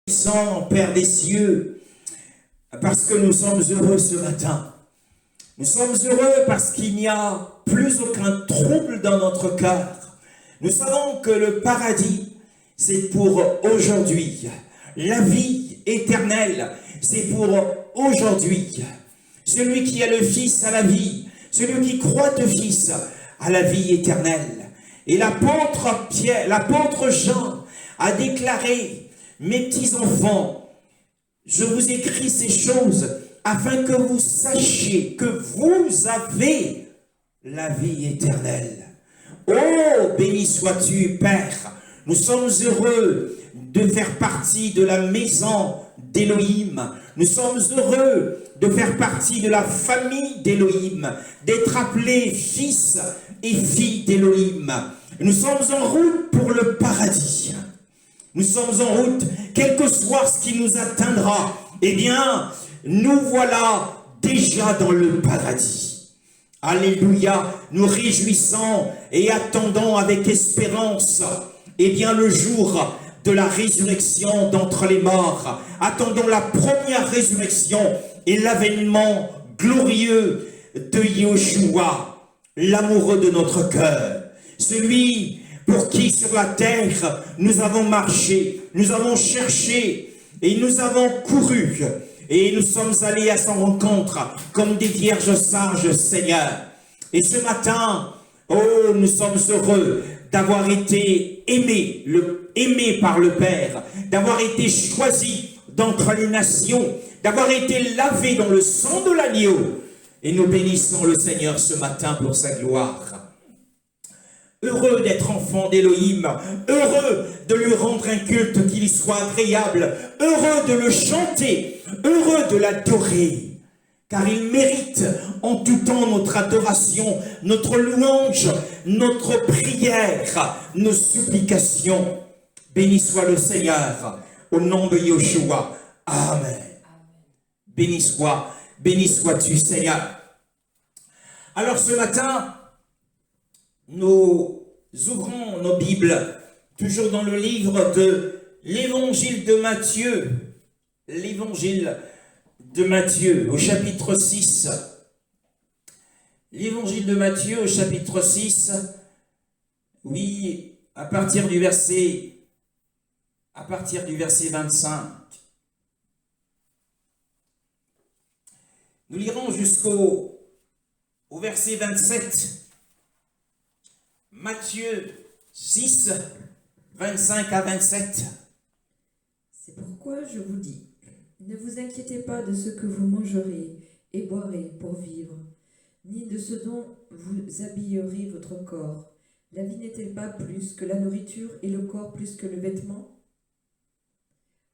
Sans Père des cieux, parce que nous sommes heureux ce matin. Nous sommes heureux parce qu'il n'y a plus aucun trouble dans notre cœur. Nous savons que le paradis, c'est pour aujourd'hui. La vie éternelle, c'est pour aujourd'hui. Celui qui a le Fils a la vie. Celui qui croit au Fils a la vie éternelle. Et l'apôtre Jean a déclaré: mes petits-enfants, je vous écris ces choses afin que vous sachiez que vous avez la vie éternelle. Oh, béni sois-tu, Père. Nous sommes heureux de faire partie de la maison d'Élohim. Nous sommes heureux de faire partie de la famille d'Élohim, d'être appelés fils et filles d'Élohim. Nous sommes en route pour le paradis. Nous sommes en route, quel que soit ce qui nous atteindra, eh bien, nous voilà déjà dans le paradis. Alléluia, nous réjouissons et attendons avec espérance, eh bien, le jour de la résurrection d'entre les morts. Attendons la première résurrection et l'avènement glorieux de Yeshua, l'amoureux de notre cœur, celui pour qui sur la terre nous avons marché, nous avons cherché et nous avons couru et nous sommes allés à son rencontre comme des vierges sages, Seigneur. Et ce matin, oh, nous sommes heureux d'avoir été aimés par le Père, d'avoir été choisis d'entre les nations, d'avoir été lavés dans le sang de l'agneau. Et nous bénissons le Seigneur ce matin pour sa gloire. Heureux d'être enfant d'Élohim, heureux de lui rendre un culte qui lui soit agréable, heureux de le chanter, heureux de l'adorer, car il mérite en tout temps notre adoration, notre louange, notre prière, nos supplications. Béni soit le Seigneur, au nom de Yeshua. Amen. Béni sois-tu, Seigneur. Alors ce matin, nous ouvrons nos Bibles, toujours dans le livre de l'Évangile de Matthieu. L'Évangile de Matthieu, au chapitre 6. L'Évangile de Matthieu, au chapitre 6. Oui, à partir du verset 25. Nous lirons jusqu'au verset 27. Matthieu 6, 25 à 27. C'est pourquoi je vous dis, ne vous inquiétez pas de ce que vous mangerez et boirez pour vivre, ni de ce dont vous habillerez votre corps. La vie n'est-elle pas plus que la nourriture et le corps plus que le vêtement?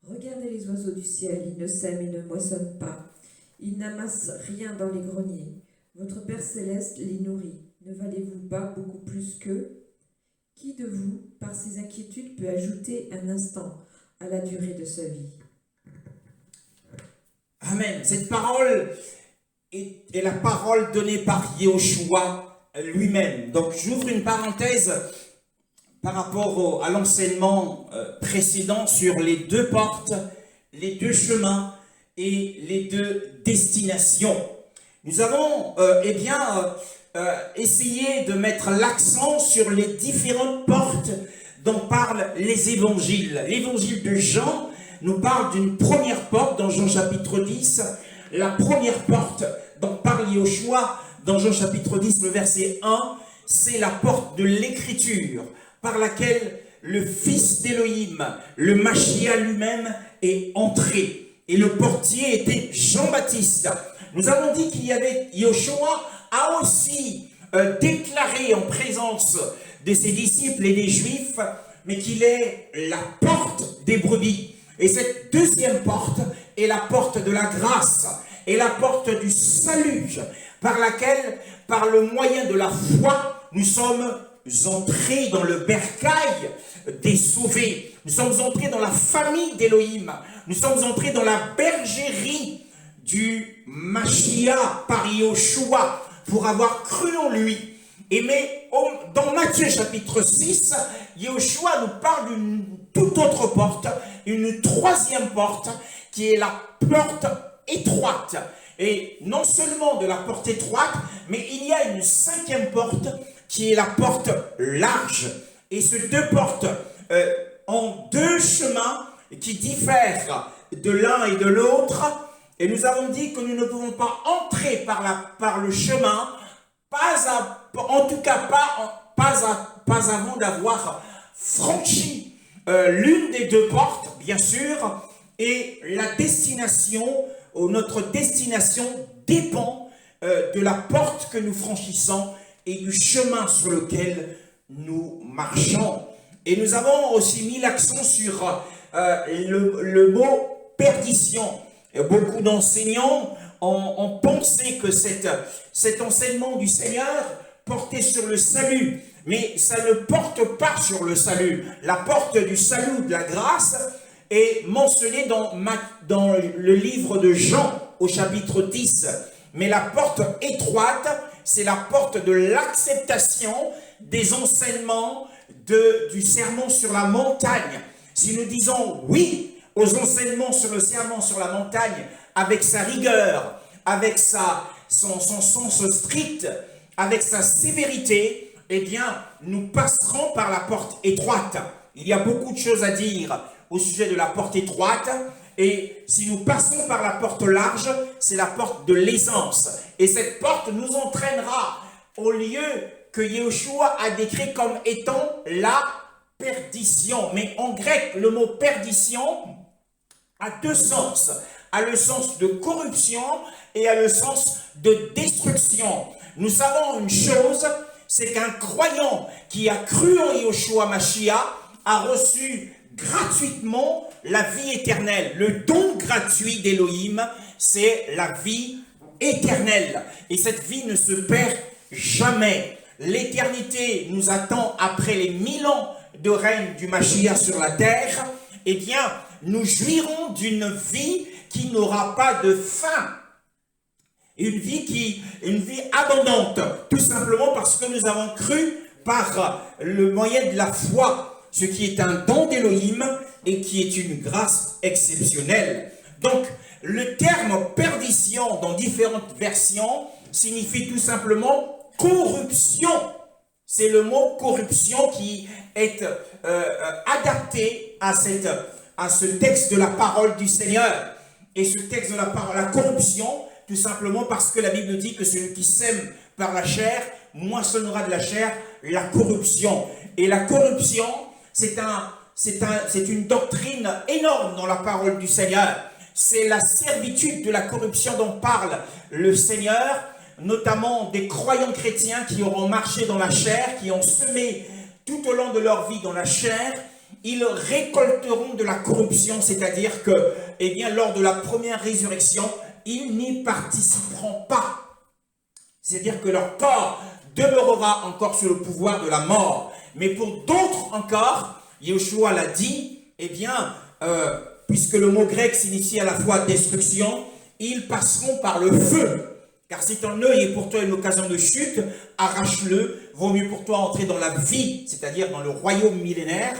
Regardez les oiseaux du ciel, ils ne sèment et ne moissonnent pas, ils n'amassent rien dans les greniers. Votre Père céleste les nourrit. Ne valez-vous pas beaucoup plus qu'eux? Qui de vous, par ses inquiétudes, peut ajouter un instant à la durée de sa vie? Amen. Cette parole est la parole donnée par Yeshua lui-même. Donc j'ouvre une parenthèse par rapport à l'enseignement précédent sur les deux portes, les deux chemins et les deux destinations. Nous avons essayé de mettre l'accent sur les différentes portes dont parlent les évangiles. L'évangile de Jean nous parle d'une première porte dans Jean chapitre 10. La première porte dont parle Yeshua dans Jean chapitre 10, le verset 1, c'est la porte de l'écriture par laquelle le Fils d'Élohim, le Mashiach lui-même, est entré. Et le portier était Jean-Baptiste. Nous avons dit qu'il y avait, Yeshua a aussi déclaré en présence de ses disciples et des Juifs, mais qu'il est la porte des brebis. Et cette deuxième porte est la porte de la grâce, et la porte du salut, par laquelle, par le moyen de la foi, nous sommes entrés dans le bercail des sauvés. Nous sommes entrés dans la famille d'Élohim. Nous sommes entrés dans la bergerie du Mashiach par Yeshua pour avoir cru en lui. Et mais dans Matthieu chapitre 6, Yeshua nous parle d'une toute autre porte une troisième porte qui est la porte étroite. Et non seulement de la porte étroite, mais il y a une cinquième porte qui est la porte large. Et ces deux portes ont deux chemins qui diffèrent de l'un et de l'autre. Et nous avons dit que nous ne pouvons pas entrer par le chemin, en tout cas pas avant d'avoir franchi l'une des deux portes, bien sûr, et la destination, ou notre destination dépend de la porte que nous franchissons et du chemin sur lequel nous marchons. Et nous avons aussi mis l'accent sur le mot perdition. Et beaucoup d'enseignants ont pensé que cet enseignement du Seigneur portait sur le salut, mais ça ne porte pas sur le salut. La porte du salut, de la grâce, est mentionnée dans le livre de Jean au chapitre 10. Mais la porte étroite, c'est la porte de l'acceptation des enseignements du sermon sur la montagne. Si nous disons oui aux enseignements sur le sermon sur la montagne, avec sa rigueur, avec son sens strict, avec sa sévérité, eh bien, nous passerons par la porte étroite. Il y a beaucoup de choses à dire au sujet de la porte étroite, et si nous passons par la porte large, c'est la porte de l'aisance. Et cette porte nous entraînera au lieu que Yeshua a décrit comme étant la perdition. Mais en grec, le mot perdition a deux sens. A le sens de corruption et a le sens de destruction. Nous savons une chose, c'est qu'un croyant qui a cru en Yeshua Mashiach a reçu gratuitement la vie éternelle. Le don gratuit d'Élohim, c'est la vie éternelle. Et cette vie ne se perd jamais. L'éternité nous attend après les 1000 ans de règne du Mashiach sur la terre. Eh bien, nous jouirons d'une vie qui n'aura pas de fin. Une vie abondante, tout simplement parce que nous avons cru par le moyen de la foi, ce qui est un don d'Élohim et qui est une grâce exceptionnelle. Donc, le terme perdition dans différentes versions signifie tout simplement corruption. C'est le mot corruption qui est adapté à ce texte de la parole du Seigneur. Et ce texte de la parole, la corruption, tout simplement parce que la Bible dit que celui qui sème par la chair moissonnera de la chair la corruption. Et la corruption, c'est une doctrine énorme dans la parole du Seigneur. C'est la servitude de la corruption dont parle le Seigneur, notamment des croyants chrétiens qui auront marché dans la chair, qui ont semé tout au long de leur vie dans la chair. Ils récolteront de la corruption, c'est-à-dire que, eh bien, lors de la première résurrection, ils n'y participeront pas. C'est-à-dire que leur corps demeurera encore sous le pouvoir de la mort. Mais pour d'autres encore, Yeshua l'a dit, eh bien, puisque le mot grec signifie à la fois destruction, ils passeront par le feu. Car si ton œil est pour toi une occasion de chute, arrache-le. Vaut mieux pour toi entrer dans la vie, c'est-à-dire dans le royaume millénaire.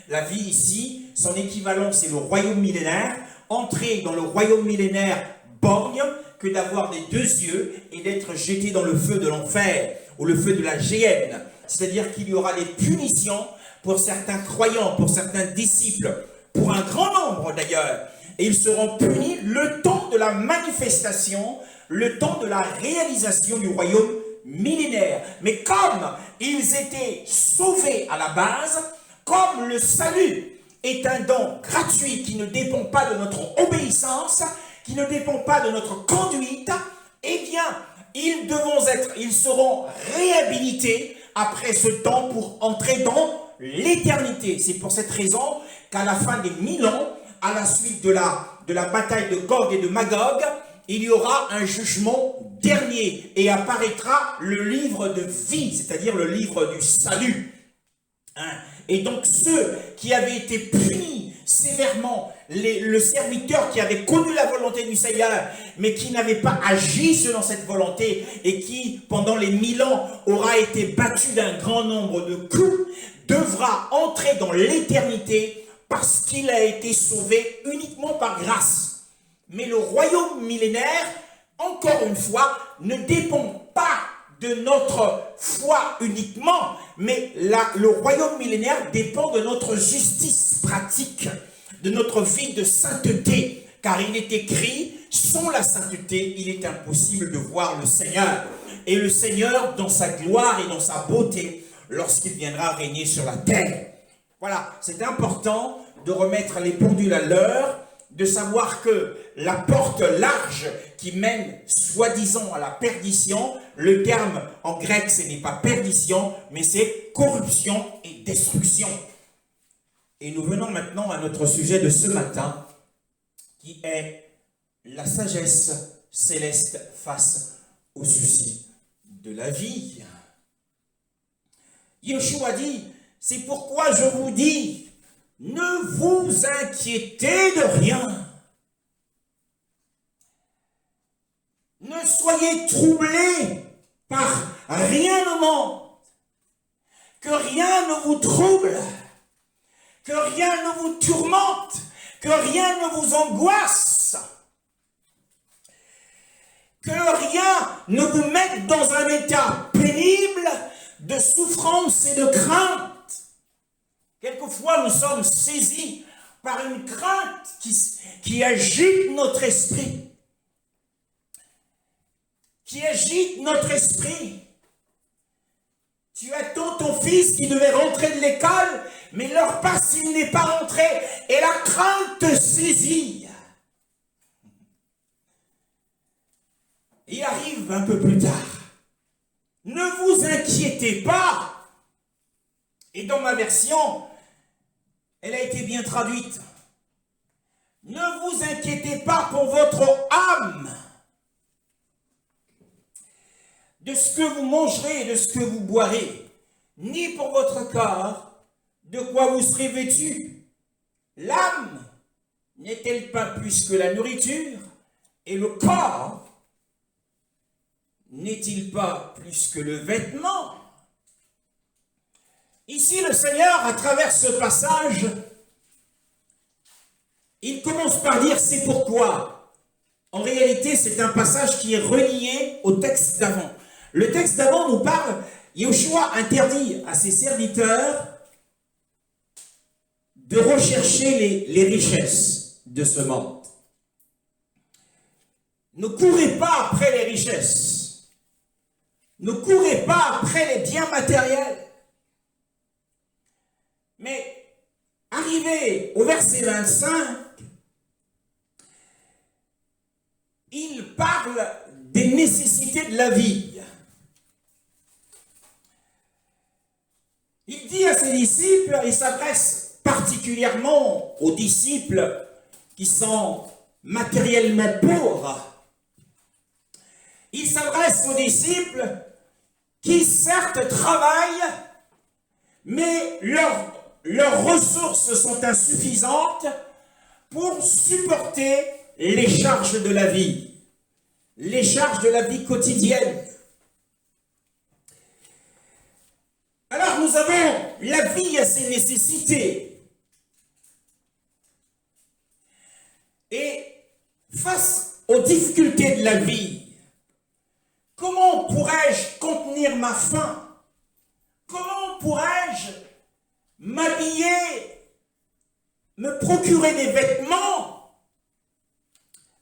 La vie ici, son équivalent, c'est le royaume millénaire. Entrer dans le royaume millénaire borgne que d'avoir des deux yeux et d'être jeté dans le feu de l'enfer ou le feu de la géhenne. C'est-à-dire qu'il y aura des punitions pour certains croyants, pour certains disciples, pour un grand nombre d'ailleurs. Et ils seront punis le temps de la manifestation, le temps de la réalisation du royaume millénaire. Mais comme ils étaient sauvés à la base, comme le salut est un don gratuit qui ne dépend pas de notre obéissance, qui ne dépend pas de notre conduite, eh bien, ils seront réhabilités après ce temps pour entrer dans l'éternité. C'est pour cette raison qu'à la fin des 1000 ans, à la suite de la bataille de Gog et de Magog, il y aura un jugement dernier et apparaîtra le livre de vie, c'est-à-dire le livre du salut. Et donc ceux qui avaient été punis sévèrement, le serviteur qui avait connu la volonté du Seigneur, mais qui n'avait pas agi selon cette volonté et qui, pendant les 1000 ans, aura été battu d'un grand nombre de coups, devra entrer dans l'éternité parce qu'il a été sauvé uniquement par grâce. Mais le royaume millénaire, encore une fois, ne dépend pas de notre foi uniquement, mais le royaume millénaire dépend de notre justice pratique, de notre vie de sainteté, car il est écrit, sans la sainteté, il est impossible de voir le Seigneur. Et le Seigneur, dans sa gloire et dans sa beauté, lorsqu'il viendra régner sur la terre. Voilà, c'est important de remettre les pendules à l'heure, de savoir que la porte large qui mène soi-disant à la perdition, le terme en grec ce n'est pas perdition, mais c'est corruption et destruction. Et nous venons maintenant à notre sujet de ce matin, qui est la sagesse céleste face aux soucis de la vie. Yeshua dit, c'est pourquoi je vous dis, ne vous inquiétez de rien. Ne soyez troublés par rien au monde. Que rien ne vous trouble. Que rien ne vous tourmente. Que rien ne vous angoisse. Que rien ne vous mette dans un état pénible de souffrance et de crainte. Quelquefois, nous sommes saisis par une crainte qui agite notre esprit. Qui agite notre esprit. Tu attends ton fils qui devait rentrer de l'école, mais l'heure passe, il n'est pas rentré, et la crainte te saisit. Il arrive un peu plus tard. Ne vous inquiétez pas. Et dans ma version, elle a été bien traduite. Ne vous inquiétez pas pour votre âme, de ce que vous mangerez et de ce que vous boirez, ni pour votre corps, de quoi vous serez vêtu. L'âme n'est-elle pas plus que la nourriture, et le corps n'est-il pas plus que le vêtement? Ici, le Seigneur, à travers ce passage, il commence par dire « c'est pourquoi ». En réalité, c'est un passage qui est relié au texte d'avant. Le texte d'avant nous parle, Yeshua interdit à ses serviteurs de rechercher les richesses de ce monde. Ne courez pas après les richesses. Ne courez pas après les biens matériels. Mais, arrivé au verset 25, il parle des nécessités de la vie. Il dit à ses disciples, il s'adresse particulièrement aux disciples qui sont matériellement pauvres. Il s'adresse aux disciples qui certes travaillent, mais leurs ressources sont insuffisantes pour supporter les charges de la vie, les charges de la vie quotidienne. Alors nous avons la vie à ses nécessités. Et face aux difficultés de la vie, comment pourrais-je contenir ma faim? Comment pourrais-je m'habiller, me procurer des vêtements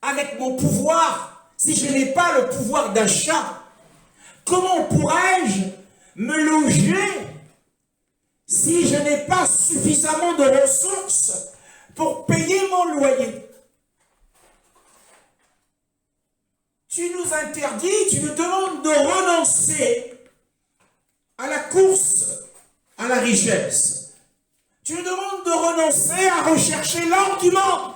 avec mon pouvoir si je n'ai pas le pouvoir d'achat? Comment pourrais-je me loger si je n'ai pas suffisamment de ressources pour payer mon loyer? Tu nous interdis, tu nous demandes de renoncer à la course à la richesse. Tu nous demandes de renoncer à rechercher l'or du monde.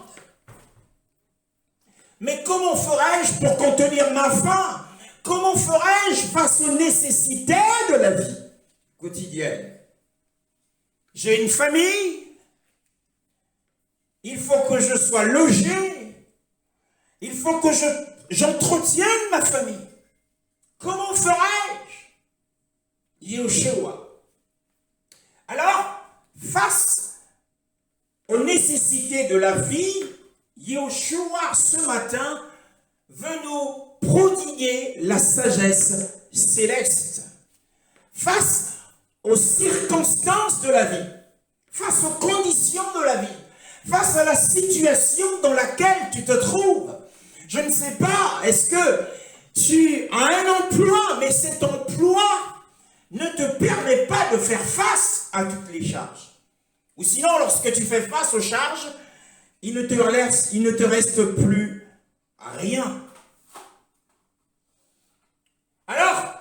Mais comment ferais-je pour contenir ma faim? Comment ferais-je face aux nécessités de la vie quotidienne? J'ai une famille, il faut que je sois logé, il faut que j'entretienne ma famille. Comment ferais-je? Yeshua. Alors, face aux nécessités de la vie, Yeshua, ce matin, veut nous prodiguer la sagesse céleste face aux circonstances de la vie, face aux conditions de la vie, face à la situation dans laquelle tu te trouves. Je ne sais pas, est-ce que tu as un emploi, mais cet emploi ne te permet pas de faire face à toutes les charges. Ou sinon, lorsque tu fais face aux charges, il ne te reste plus rien. Alors,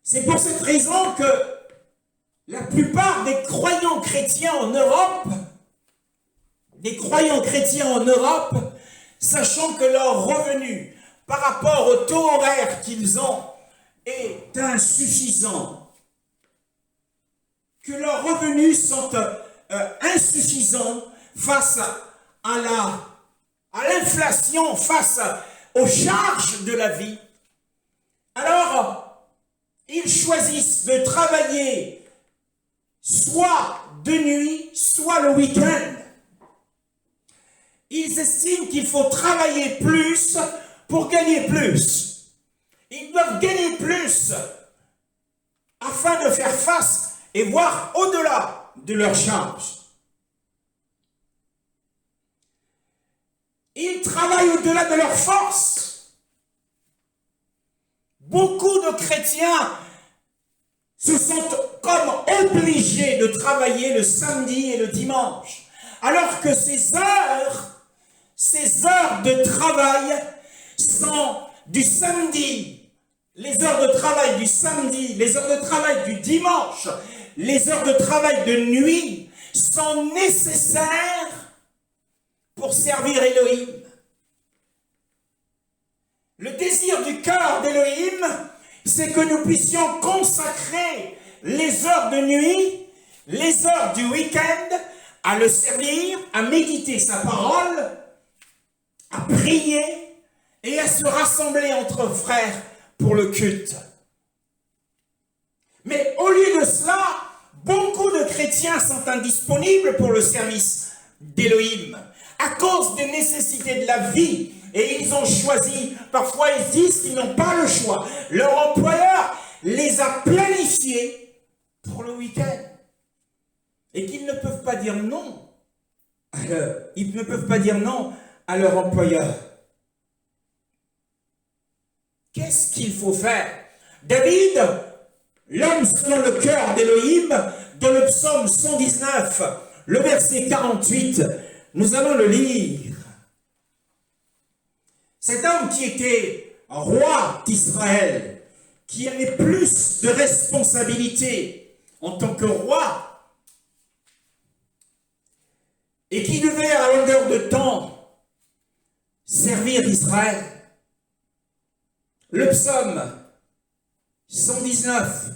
c'est pour cette raison que la plupart des croyants chrétiens en Europe, sachant que leur revenu par rapport au taux horaire qu'ils ont est insuffisant, que leurs revenus sont insuffisants face à l'inflation, face aux charges de la vie, alors ils choisissent de travailler soit de nuit, soit le week-end. Ils estiment qu'il faut travailler plus pour gagner plus. Ils doivent gagner plus afin de faire face et voir au-delà de leurs charges. Ils travaillent au-delà de leurs forces. Beaucoup de chrétiens se sentent comme obligés de travailler le samedi et le dimanche, alors que ces heures de travail sont du samedi, les heures de travail du samedi, les heures de travail du dimanche, les heures de travail de nuit sont nécessaires pour servir Elohim. Le désir du cœur d'Elohim, c'est que nous puissions consacrer les heures de nuit, les heures du week-end, à le servir, à méditer sa parole, à prier et à se rassembler entre frères pour le culte. Mais au lieu de cela, beaucoup de chrétiens sont indisponibles pour le service d'Elohim à cause des nécessités de la vie. Et ils ont choisi, parfois ils disent qu'ils n'ont pas le choix. Leur employeur les a planifiés pour le week-end. Et qu'ils ne peuvent pas dire non. Ils ne peuvent pas dire non à leur employeur. Qu'est-ce qu'il faut faire? David, l'homme selon le cœur d'Elohim, dans le psaume 119, le verset 48, nous allons le lire. Cet homme qui était roi d'Israël, qui avait plus de responsabilités en tant que roi, et qui devait à longueur de temps servir Israël. Le psaume 119,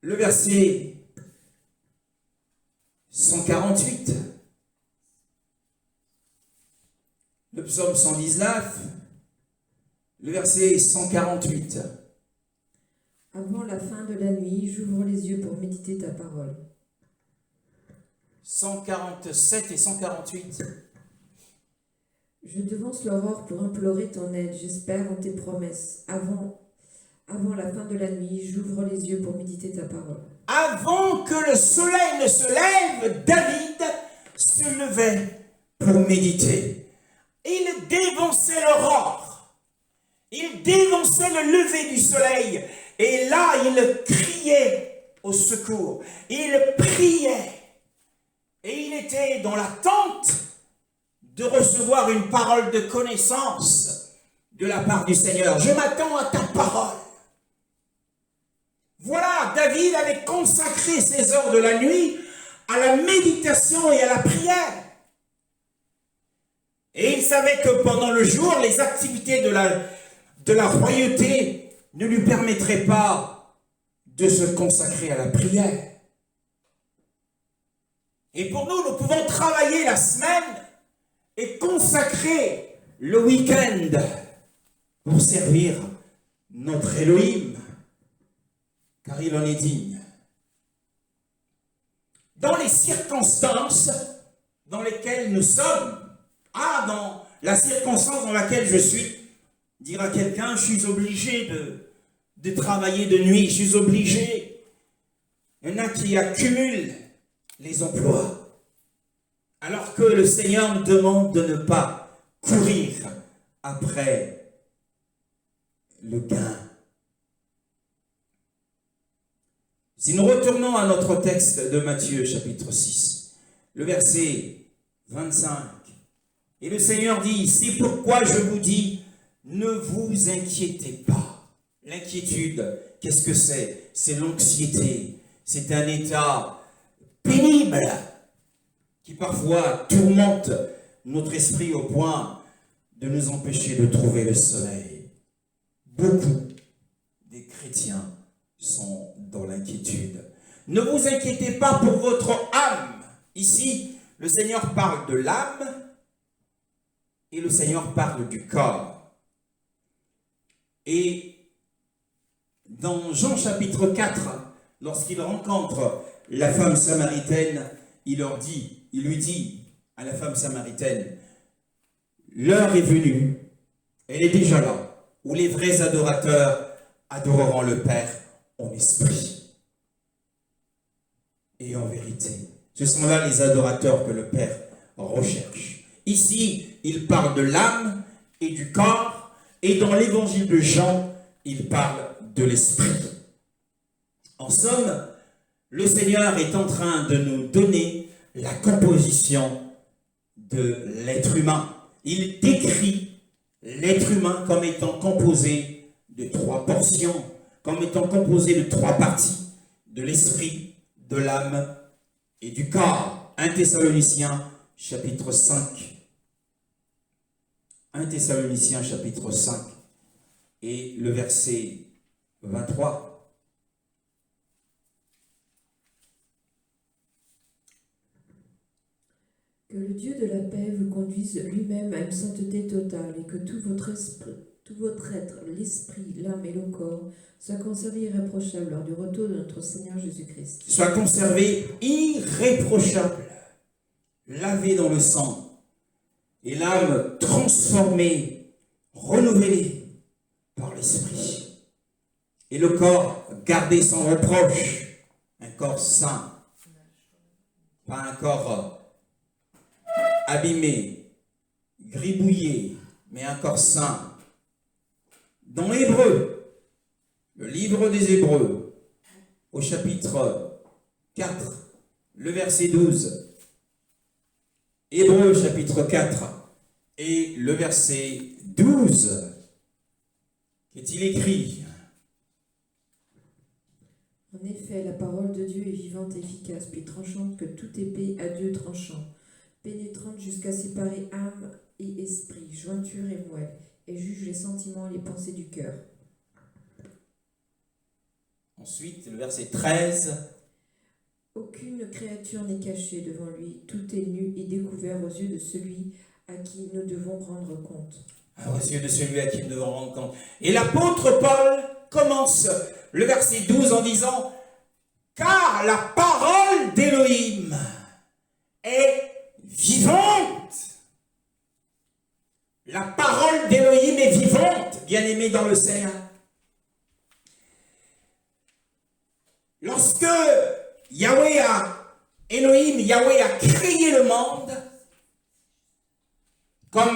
le verset 148. Le psaume 119, le verset 148. Avant la fin de la nuit, j'ouvre les yeux pour méditer ta parole. 147 et 148. Je devance l'aurore pour implorer ton aide, j'espère en tes promesses. Avant la fin de la nuit, j'ouvre les yeux pour méditer ta parole. Avant que le soleil ne se lève, David se levait pour méditer. Il dévançait l'aurore. Il dévançait le lever du soleil. Et là, il criait au secours. Il priait. Et il était dans l'attente de recevoir une parole de connaissance de la part du Seigneur. Je m'attends à ta parole. Voilà, David avait consacré ses heures de la nuit à la méditation et à la prière. Et il savait que pendant le jour, les activités de la royauté ne lui permettraient pas de se consacrer à la prière. Et pour nous, nous pouvons travailler la semaine et consacrer le week-end pour servir notre Elohim, car il en est digne. Dans les circonstances dans lesquelles nous sommes, dans la circonstance dans laquelle je suis, dire à quelqu'un, je suis obligé de travailler de nuit, je suis obligé. Il y en a qui accumulent les emplois, alors que le Seigneur nous demande de ne pas courir après le gain. Si nous retournons à notre texte de Matthieu chapitre 6, le verset 25, et le Seigneur dit, c'est pourquoi je vous dis, ne vous inquiétez pas. L'inquiétude, qu'est-ce que c'est? C'est l'anxiété, c'est un état pénible qui parfois tourmente notre esprit au point de nous empêcher de trouver le sommeil. Beaucoup des chrétiens sont dans l'inquiétude. Ne vous inquiétez pas pour votre âme. Ici, le Seigneur parle de l'âme et le Seigneur parle du corps. Et dans Jean chapitre 4, lorsqu'il rencontre la femme samaritaine, il lui dit à la femme samaritaine, l'heure est venue, elle est déjà là, où les vrais adorateurs adoreront le Père en esprit et en vérité. Ce sont là les adorateurs que le Père recherche. Ici, il parle de l'âme et du corps, et dans l'évangile de Jean, il parle de l'esprit. En somme, le Seigneur est en train de nous donner la composition de l'être humain. Il décrit l'être humain comme étant composé de 3 portions, comme étant composé de 3 parties, de l'esprit, de l'âme et du corps. 1 Thessaloniciens chapitre 5. 1 Thessaloniciens chapitre 5 et le verset 23. Que le Dieu de la paix vous conduise lui-même à une sainteté totale et que tout votre être, l'esprit, l'âme et le corps, soit conservé irréprochable lors du retour de notre Seigneur Jésus-Christ. Soit conservé irréprochable, lavé dans le sang, et l'âme transformée, renouvelée par l'esprit. Et le corps gardé sans reproche, un corps saint, pas un corps abîmé, gribouillé, mais un corps saint. Dans Hébreux, le livre des Hébreux, au chapitre 4, le verset 12. Hébreux chapitre 4 et le verset 12. Qu'est-il écrit? En effet, la parole de Dieu est vivante et efficace, puis tranchante que toute épée à 2 tranchants, pénétrante jusqu'à séparer âme et esprit, jointure et moelle, et juge les sentiments et les pensées du cœur. Ensuite, le verset 13. Aucune créature n'est cachée devant lui, tout est nu et découvert aux yeux de celui à qui nous devons rendre compte. Aux yeux de celui à qui nous devons rendre compte. Et l'apôtre Paul commence le verset 12 en disant « Car la parole d'Élohim est vivante. » La parole d'Élohim est vivante, bien-aimés dans le Seigneur. Lorsque Yahweh a créé le monde, quand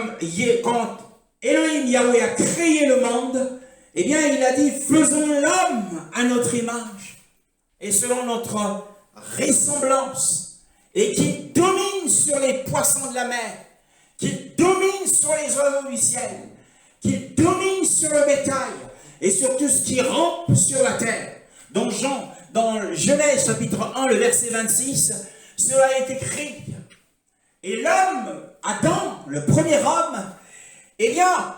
Elohim, Yahweh a créé le monde, eh bien, il a dit, faisons l'homme à notre image et selon notre ressemblance, et qui domine sur les poissons de la mer, qui domine sur les oiseaux du ciel, qui domine sur le bétail et sur tout ce qui rampe sur la terre. Dans Genèse chapitre 1, le verset 26, cela est écrit. Et l'homme, Adam, le premier homme, eh bien,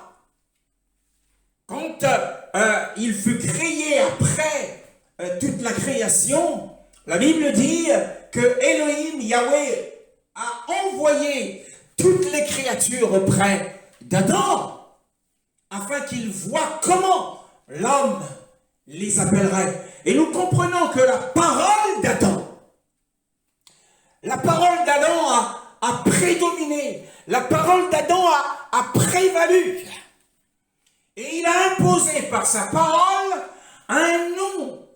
quand il fut créé après toute la création, la Bible dit que Elohim, Yahweh, a envoyé toutes les créatures auprès d'Adam, afin qu'il voie comment l'homme les appellerait. Et nous comprenons que la parole d'Adam a a prédominé. La parole d'Adam a prévalu. Et il a imposé par sa parole un nom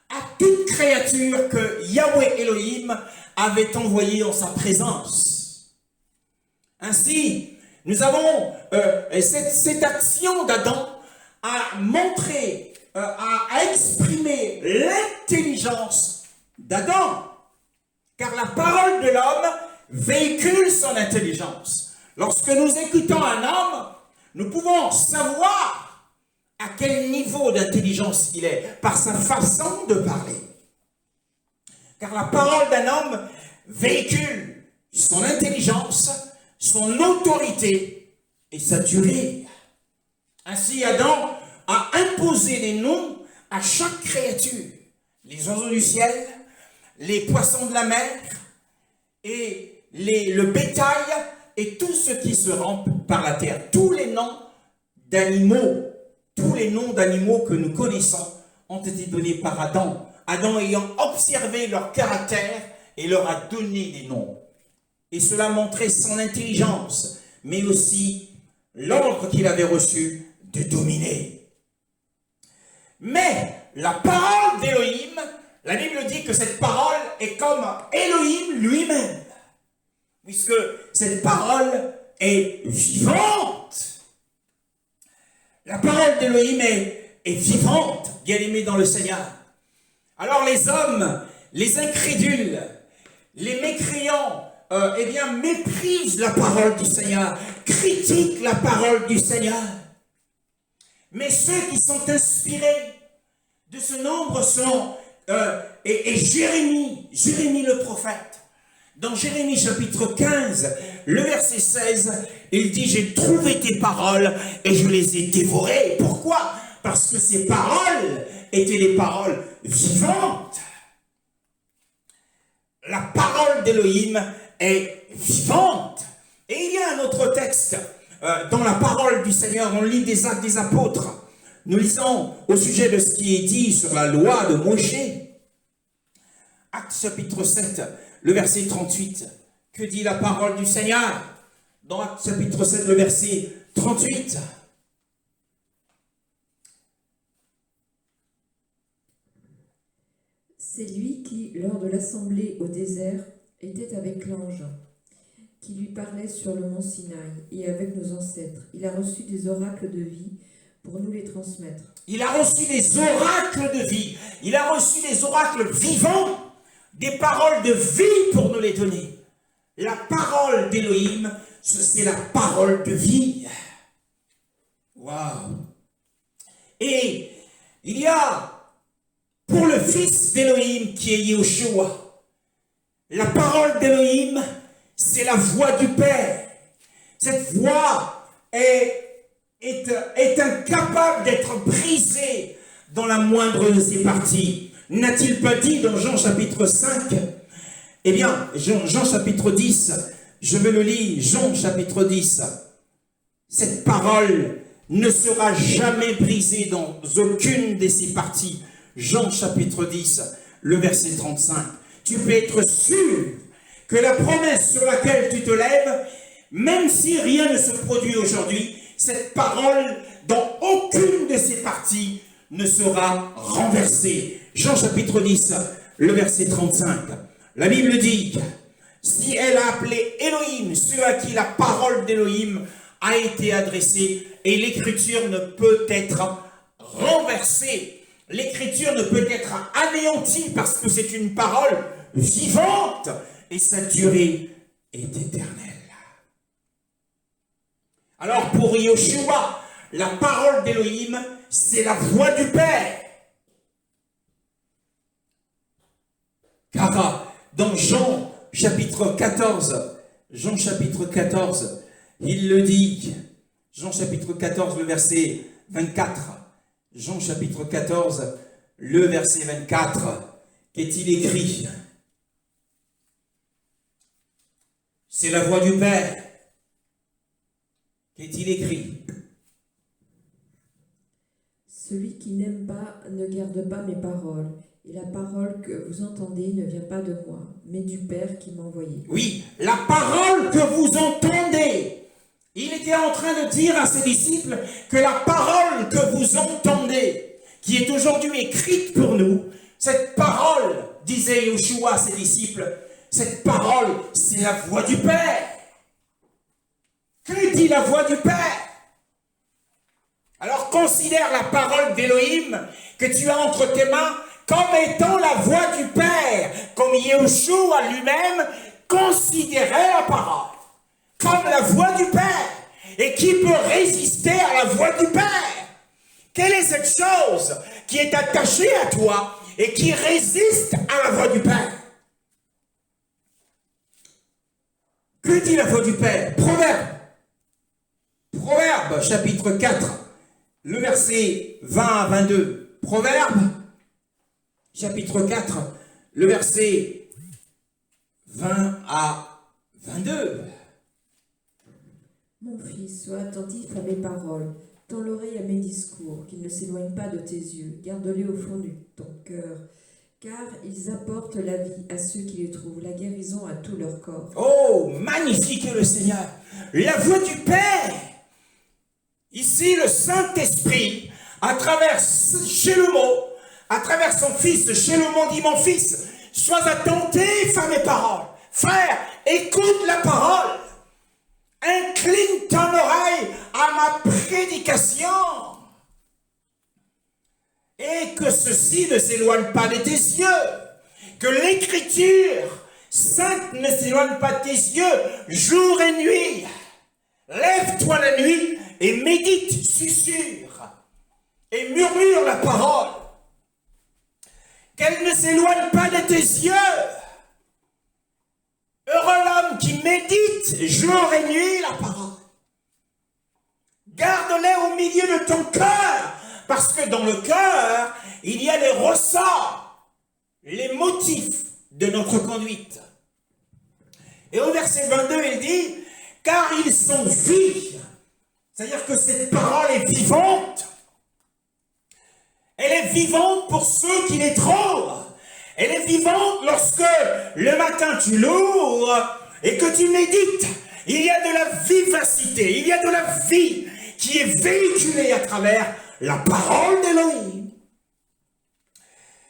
à toute créature que Yahweh Elohim avait envoyée en sa présence. Ainsi, nous avons cette action d'Adam à montrer, à exprimer l'intelligence d'Adam. Car la parole de l'homme véhicule son intelligence. Lorsque nous écoutons un homme, nous pouvons savoir à quel niveau d'intelligence il est, par sa façon de parler. Car la parole d'un homme véhicule son intelligence, son autorité et sa durée. Ainsi, Adam a imposé des noms à chaque créature. Les oiseaux du ciel, les poissons de la mer, et le bétail, et tout ce qui se rampe par la terre. Tous les noms d'animaux que nous connaissons ont été donnés par Adam. Adam ayant observé leur caractère et leur a donné des noms. Et cela montrait son intelligence, mais aussi l'ordre qu'il avait reçu de dominer. Mais la parole d'Élohim, la Bible dit que cette parole est comme Élohim lui-même, puisque cette parole est vivante. La parole d'Élohim est vivante, bien-aimée dans le Seigneur. Alors les hommes, les incrédules, les mécréants, méprisent la parole du Seigneur, critiquent la parole du Seigneur. Mais ceux qui sont inspirés de ce nombre sont Jérémie le prophète. Dans Jérémie chapitre 15, le verset 16, il dit « J'ai trouvé tes paroles et je les ai dévorées. » Pourquoi? Parce que ces paroles étaient des paroles vivantes. La parole d'Élohim est vivante. Et il y a un autre texte dans la parole du Seigneur, on lit des Actes des Apôtres. Nous lisons au sujet de ce qui est dit sur la loi de Moïse. Actes chapitre 7, le verset 38. Que dit la parole du Seigneur? Dans Actes chapitre 7, le verset 38. C'est lui qui, lors de l'assemblée au désert, était avec l'ange, qui lui parlait sur le mont Sinaï, et avec nos ancêtres. Il a reçu des oracles de vie pour nous les transmettre. Il a reçu des oracles de vie. Il a reçu des oracles vivants, des paroles de vie pour nous les donner. La parole d'Élohim, c'est la parole de vie. Waouh! Et il y a pour le fils d'Élohim qui est Yeshua, la parole d'Élohim, c'est la voix du Père. Cette voix est incapable d'être brisée dans la moindre de ses parties. N'a-t-il pas dit dans Jean chapitre 5? Eh bien, Jean chapitre 10, je vais le lire, Jean chapitre 10. Cette parole ne sera jamais brisée dans aucune de ses parties. Jean chapitre 10, le verset 35. Tu peux être sûr que la promesse sur laquelle tu te lèves, même si rien ne se produit aujourd'hui, cette parole, dans aucune de ses parties, ne sera renversée. Jean chapitre 10, le verset 35. La Bible dit, si elle a appelé Elohim, ceux à qui la parole d'Elohim a été adressée, et l'écriture ne peut être renversée. L'écriture ne peut être anéantie parce que c'est une parole vivante et sa durée est éternelle. Alors pour Yeshua, la parole d'Élohim, c'est la voix du Père. Car dans Jean chapitre 14, il le dit, Jean chapitre 14, le verset 24, Jean chapitre 14, le verset 24, qu'est-il écrit? C'est la voix du Père. Qu'est-il écrit? Celui qui n'aime pas ne garde pas mes paroles, Et la parole que vous entendez ne vient pas de moi, mais du Père qui m'a envoyé. Oui, la parole que vous entendez. Il était en train de dire à ses disciples que la parole que vous entendez, qui est aujourd'hui écrite pour nous, cette parole, disait Yeshua à ses disciples, cette parole, c'est la voix du Père. Que dit la voix du Père? Alors considère la parole d'Élohim que tu as entre tes mains comme étant la voix du Père, comme Yeshua lui-même considérait la parole comme la voix du Père. Et qui peut résister à la voix du Père? Quelle est cette chose qui est attachée à toi et qui résiste à la voix du Père? Que dit la voix du Père? Proverbe chapitre 4, le verset 20 à 22. Proverbe chapitre 4, le verset 20 à 22. Mon fils, sois attentif à mes paroles, tends l'oreille à mes discours, qu'ils ne s'éloignent pas de tes yeux, garde-les au fond de ton cœur, car ils apportent la vie à ceux qui les trouvent, la guérison à tout leur corps. Oh, magnifique est le Seigneur, la voix du Père. Ici, le Saint-Esprit, à travers Shlomo, à travers son fils, Shlomo dit, mon fils, sois attentif à mes paroles. Frère, écoute la parole. Incline ton oreille à ma prédication. Et que ceci ne s'éloigne pas de tes yeux. Que l'écriture sainte ne s'éloigne pas de tes yeux, jour et nuit. Lève-toi la nuit et médite, susurre et murmure la parole. Qu'elle ne s'éloigne pas de tes yeux. Heureux l'homme qui médite jour et nuit la parole. Garde-les au milieu de ton cœur, parce que dans le cœur, il y a les ressorts, les motifs de notre conduite. Et au verset 22, il dit, car ils sont vifs. C'est-à-dire que cette parole est vivante. Elle est vivante pour ceux qui les trouvent. Elle est vivante lorsque le matin tu l'ouvres et que tu médites. Il y a de la vivacité, il y a de la vie qui est véhiculée à travers la parole d'Élohim.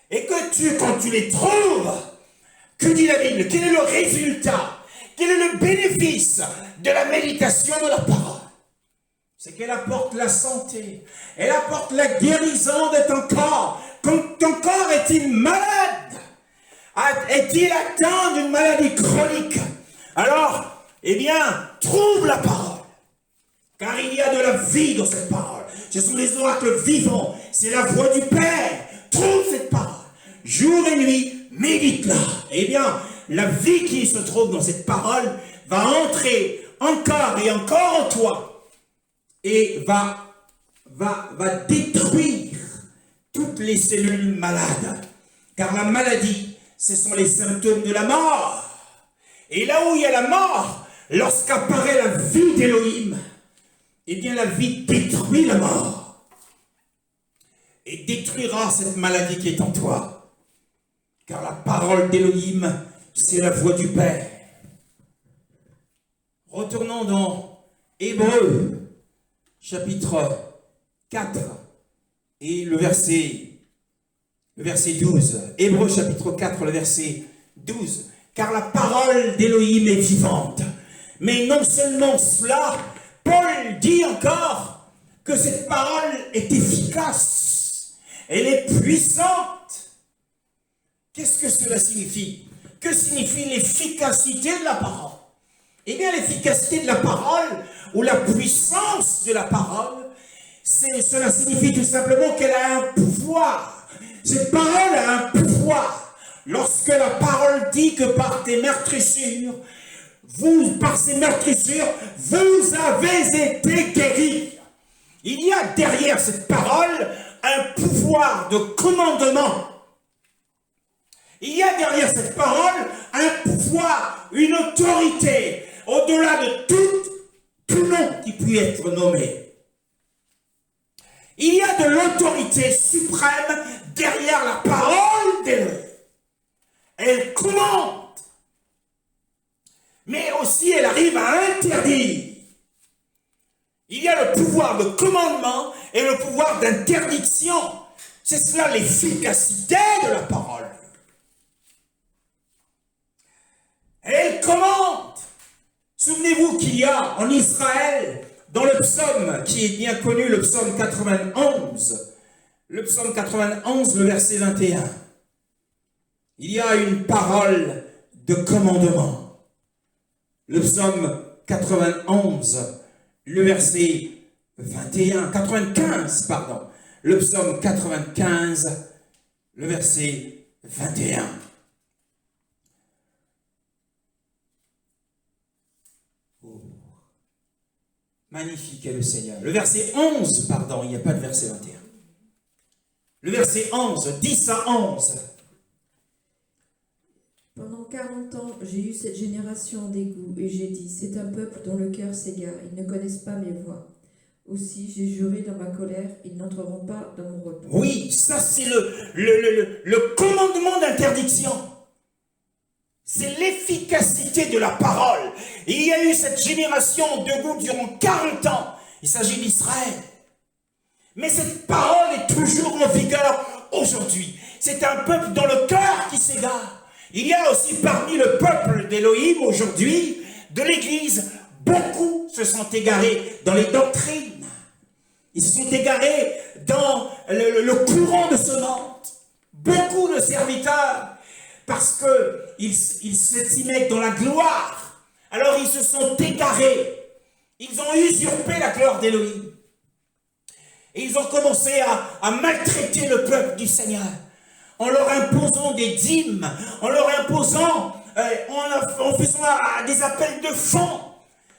Et que quand tu les trouves, que dit la Bible? Quel est le résultat? Quel est le bénéfice de la méditation de la parole? C'est qu'elle apporte la santé, elle apporte la guérison de ton corps. Quand ton corps est-il malade? Est-il atteint d'une maladie chronique? Alors, eh bien, trouve la parole. Car il y a de la vie dans cette parole. Ce sont des oracles vivants. C'est la voix du Père. Trouve cette parole. Jour et nuit, médite-la. Eh bien, la vie qui se trouve dans cette parole va entrer encore et encore en toi et va détruire toutes les cellules malades. Car la maladie, ce sont les symptômes de la mort. Et là où il y a la mort, lorsqu'apparaît la vie d'Élohim, eh bien la vie détruit la mort. Et détruira cette maladie qui est en toi. Car la parole d'Élohim, c'est la voix du Père. Retournons dans Hébreux, chapitre 4, et le verset 12. Hébreux, chapitre 4, le verset 12. Car la parole d'Élohim est vivante. Mais non seulement cela, Paul dit encore que cette parole est efficace. Elle est puissante. Qu'est-ce que cela signifie? Que signifie l'efficacité de la parole? Eh bien, l'efficacité de la parole, ou la puissance de la parole, cela signifie tout simplement qu'elle a un pouvoir. Cette parole a un pouvoir. Lorsque la parole dit que par tes meurtrissures, par ces meurtrissures, vous avez été guéris. Il y a derrière cette parole un pouvoir de commandement. Il y a derrière cette parole un pouvoir, une autorité, au-delà de tout nom qui puisse être nommé. Il y a de l'autorité suprême derrière la parole d'Élohim. Elle commande. Mais aussi, elle arrive à interdire. Il y a le pouvoir de commandement et le pouvoir d'interdiction. C'est cela l'efficacité de la parole. Elle commande. Souvenez-vous qu'il y a en Israël, dans le psaume qui est bien connu, le psaume 91, le psaume 91, le verset 21, il y a une parole de commandement. Le psaume 91, le verset 95, pardon. Le psaume 95, le verset 21. Oh. Magnifique est le Seigneur. Le verset 11, pardon, il n'y a pas de verset 21. Le verset 11, 10 à 11. Pendant 40 ans, j'ai eu cette génération en dégoût, et j'ai dit, c'est un peuple dont le cœur s'égare, ils ne connaissent pas mes voies. Aussi, j'ai juré dans ma colère, ils n'entreront pas dans mon repos. Oui, ça c'est le commandement d'interdiction. C'est l'efficacité de la parole. Et il y a eu cette génération debout durant 40 ans. Il s'agit d'Israël. Mais cette parole est toujours en vigueur aujourd'hui. C'est un peuple dont le cœur qui s'égare. Il y a aussi parmi le peuple d'Élohim aujourd'hui, de l'Église, beaucoup se sont égarés dans les doctrines. Ils se sont égarés dans le courant de ce monde. Beaucoup de serviteurs, parce qu'ils s'y mettent dans la gloire, alors ils se sont égarés. Ils ont usurpé la gloire d'Élohim. Et ils ont commencé à maltraiter le peuple du Seigneur, en leur imposant des dîmes, en leur imposant, en faisant des appels de fonds,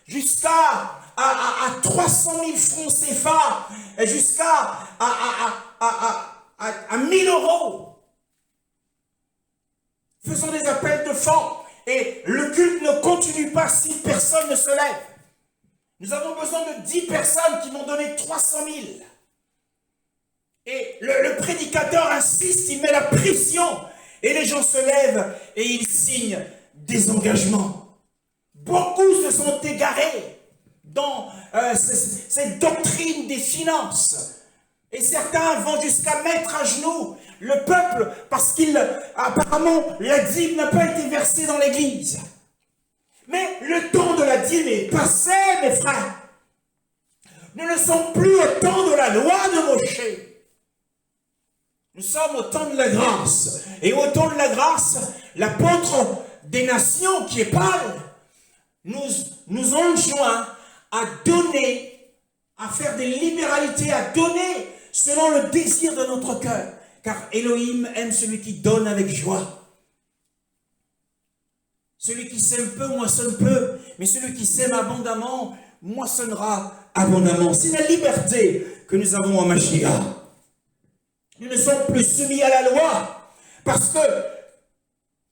jusqu'à 300 000 francs CFA, jusqu'à 1 000 euros. Faisons des appels de fonds, et le culte ne continue pas si personne ne se lève. Nous avons besoin de 10 personnes qui vont donner 300 000. Et le prédicateur insiste, il met la pression, et les gens se lèvent et ils signent des engagements. Beaucoup se sont égarés dans cette doctrine des finances. Et certains vont jusqu'à mettre à genoux le peuple parce qu'apparemment la dîme n'a pas été versée dans l'église. Mais le temps de la dîme est passé, mes frères. Nous ne sommes plus au temps de la loi de Moshe. Nous sommes au temps de la grâce. Et au temps de la grâce, l'apôtre des nations, qui est Paul, nous enjoint à donner, à faire des libéralités, à donner selon le désir de notre cœur. Car Elohim aime celui qui donne avec joie. Celui qui sème peu, moissonne peu. Mais celui qui sème abondamment, moissonnera abondamment. C'est la liberté que nous avons en Mashiach. Nous ne sommes plus soumis à la loi. Parce que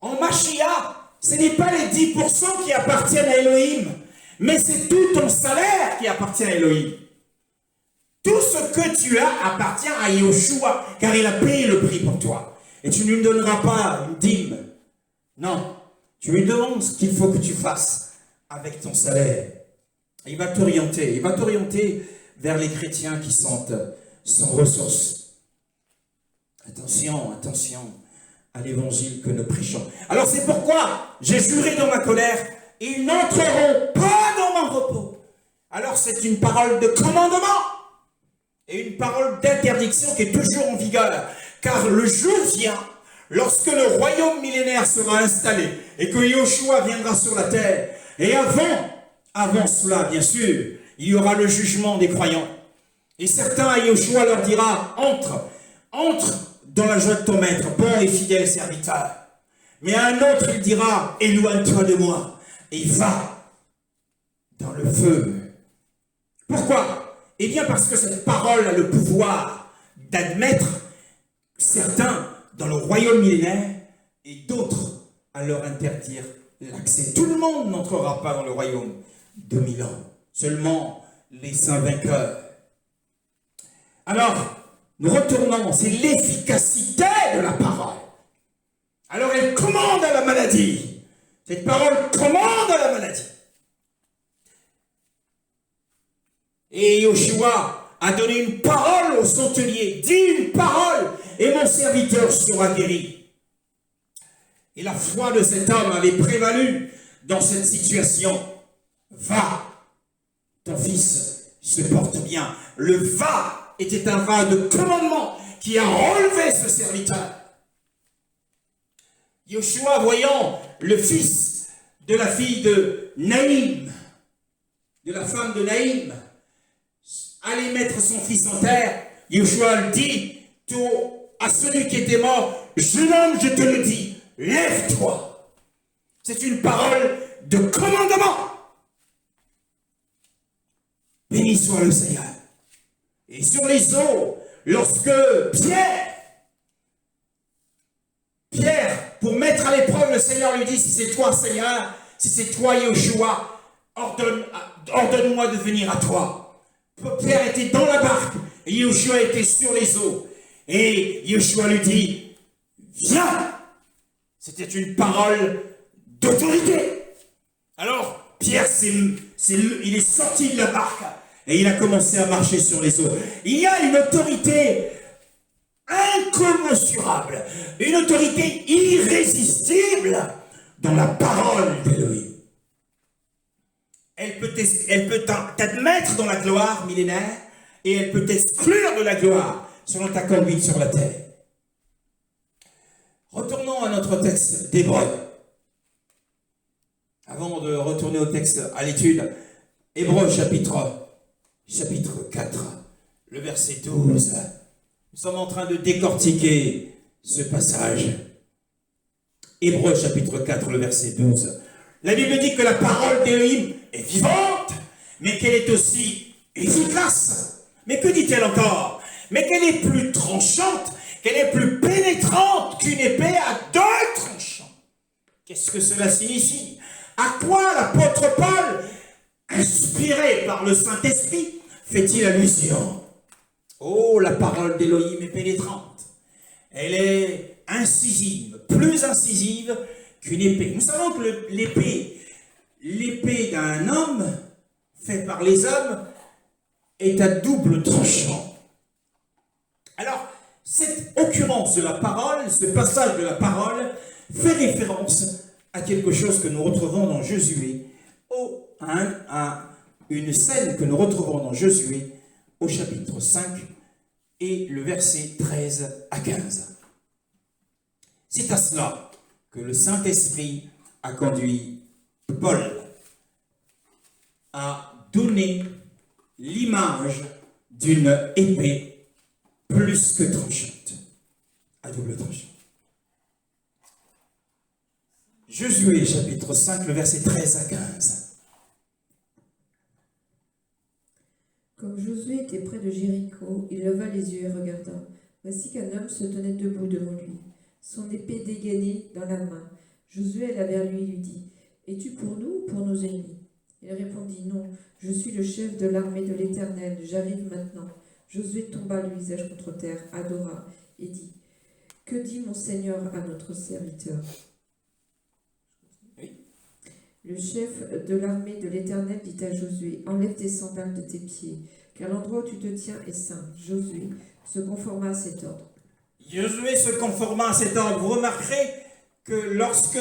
en Mashiach, ce n'est pas les 10% qui appartiennent à Elohim, mais c'est tout ton salaire qui appartient à Elohim. Tout ce que tu as appartient à Yahushua, car il a payé le prix pour toi. Et tu ne lui donneras pas une dîme. Non, tu lui demandes ce qu'il faut que tu fasses avec ton salaire. Il va t'orienter vers les chrétiens qui sont sans ressources. Attention, attention à l'évangile que nous prêchons. Alors c'est pourquoi j'ai juré dans ma colère, ils n'entreront pas dans mon repos. Alors c'est une parole de commandement et une parole d'interdiction qui est toujours en vigueur. Car le jour vient, lorsque le royaume millénaire sera installé et que Yahushua viendra sur la terre. Et avant cela, bien sûr, il y aura le jugement des croyants. Et certains à Yahushua leur dira, entre dans la joie de ton maître, bon et fidèle serviteur. Mais à un autre, il dira, éloigne-toi de moi, et va dans le feu. Pourquoi? Eh bien parce que cette parole a le pouvoir d'admettre certains dans le royaume millénaire et d'autres à leur interdire l'accès. Tout le monde n'entrera pas dans le royaume de 1000 ans, seulement les saints vainqueurs. Alors, nous retournons, c'est l'efficacité de la parole. Alors elle commande à la maladie. Cette parole commande à la maladie. Et Yoshua a donné une parole au centenier. Dis une parole et mon serviteur sera guéri. Et la foi de cet homme avait prévalu dans cette situation. Va, ton fils se porte bien. Le va était un va de commandement qui a relevé ce serviteur. Yoshua, voyant le fils de la fille de Naïm, de la femme de Naïm, aller mettre son fils en terre, Yoshua dit à celui qui était mort, jeune homme, je te le dis, lève-toi. C'est une parole de commandement. Béni soit le Seigneur. Et sur les eaux, lorsque Pierre, pour mettre à l'épreuve, le Seigneur lui dit, si c'est toi, Seigneur, si c'est toi, Yoshua, ordonne-moi de venir à toi. Pierre était dans la barque, et Yoshua était sur les eaux. Et Yoshua lui dit, viens. C'était une parole d'autorité. Alors, Pierre, il est sorti de la barque, et il a commencé à marcher sur les eaux. Il y a une autorité incommensurable, une autorité irrésistible dans la parole d'Élohim. Elle peut t'admettre dans la gloire millénaire et elle peut t'exclure de la gloire selon ta conduite sur la terre. Retournons à notre texte d'Hébreux. Avant de retourner au texte à l'étude, Hébreux chapitre 4, le verset 12. Nous sommes en train de décortiquer ce passage. Hébreux chapitre 4, le verset 12. La Bible dit que la parole d'Élohim est vivante, mais qu'elle est aussi efficace. Mais que dit-elle encore? Mais qu'elle est plus tranchante, qu'elle est plus pénétrante qu'une épée à 2 tranchants. Qu'est-ce que cela signifie? À quoi l'apôtre Paul, inspiré par le Saint-Esprit, fait-il allusion? Oh, la parole d'Élohim est pénétrante. Elle est incisive, plus incisive qu'une épée. Nous savons que l'épée d'un homme, fait par les hommes, est à double tranchant. Alors, cette occurrence de la parole, ce passage de la parole, fait référence à quelque chose que nous retrouvons dans Josué, à une scène que nous retrouvons dans Josué, au chapitre 5 et le verset 13 à 15. C'est à cela que le Saint-Esprit a conduit Paul à donner l'image d'une épée plus que tranchante, à double tranchant. Josué chapitre 5, le verset 13 à 15. Comme Josué était près de Jéricho, il leva les yeux et regarda. Voici qu'un homme se tenait debout devant lui, son épée dégainée dans la main. Josué alla vers lui et lui dit, « Es-tu pour nous ou pour nos ennemis ?» Il répondit, « Non, je suis le chef de l'armée de l'Éternel, j'arrive maintenant. » Josué tomba le visage contre terre, adora et dit, « Que dit mon Seigneur à notre serviteur ?» Le chef de l'armée de l'Éternel dit à Josué, « Enlève tes sandales de tes pieds, car l'endroit où tu te tiens est saint. » Josué se conforma à cet ordre. Josué se conforma à cet ordre. Vous remarquerez que lorsque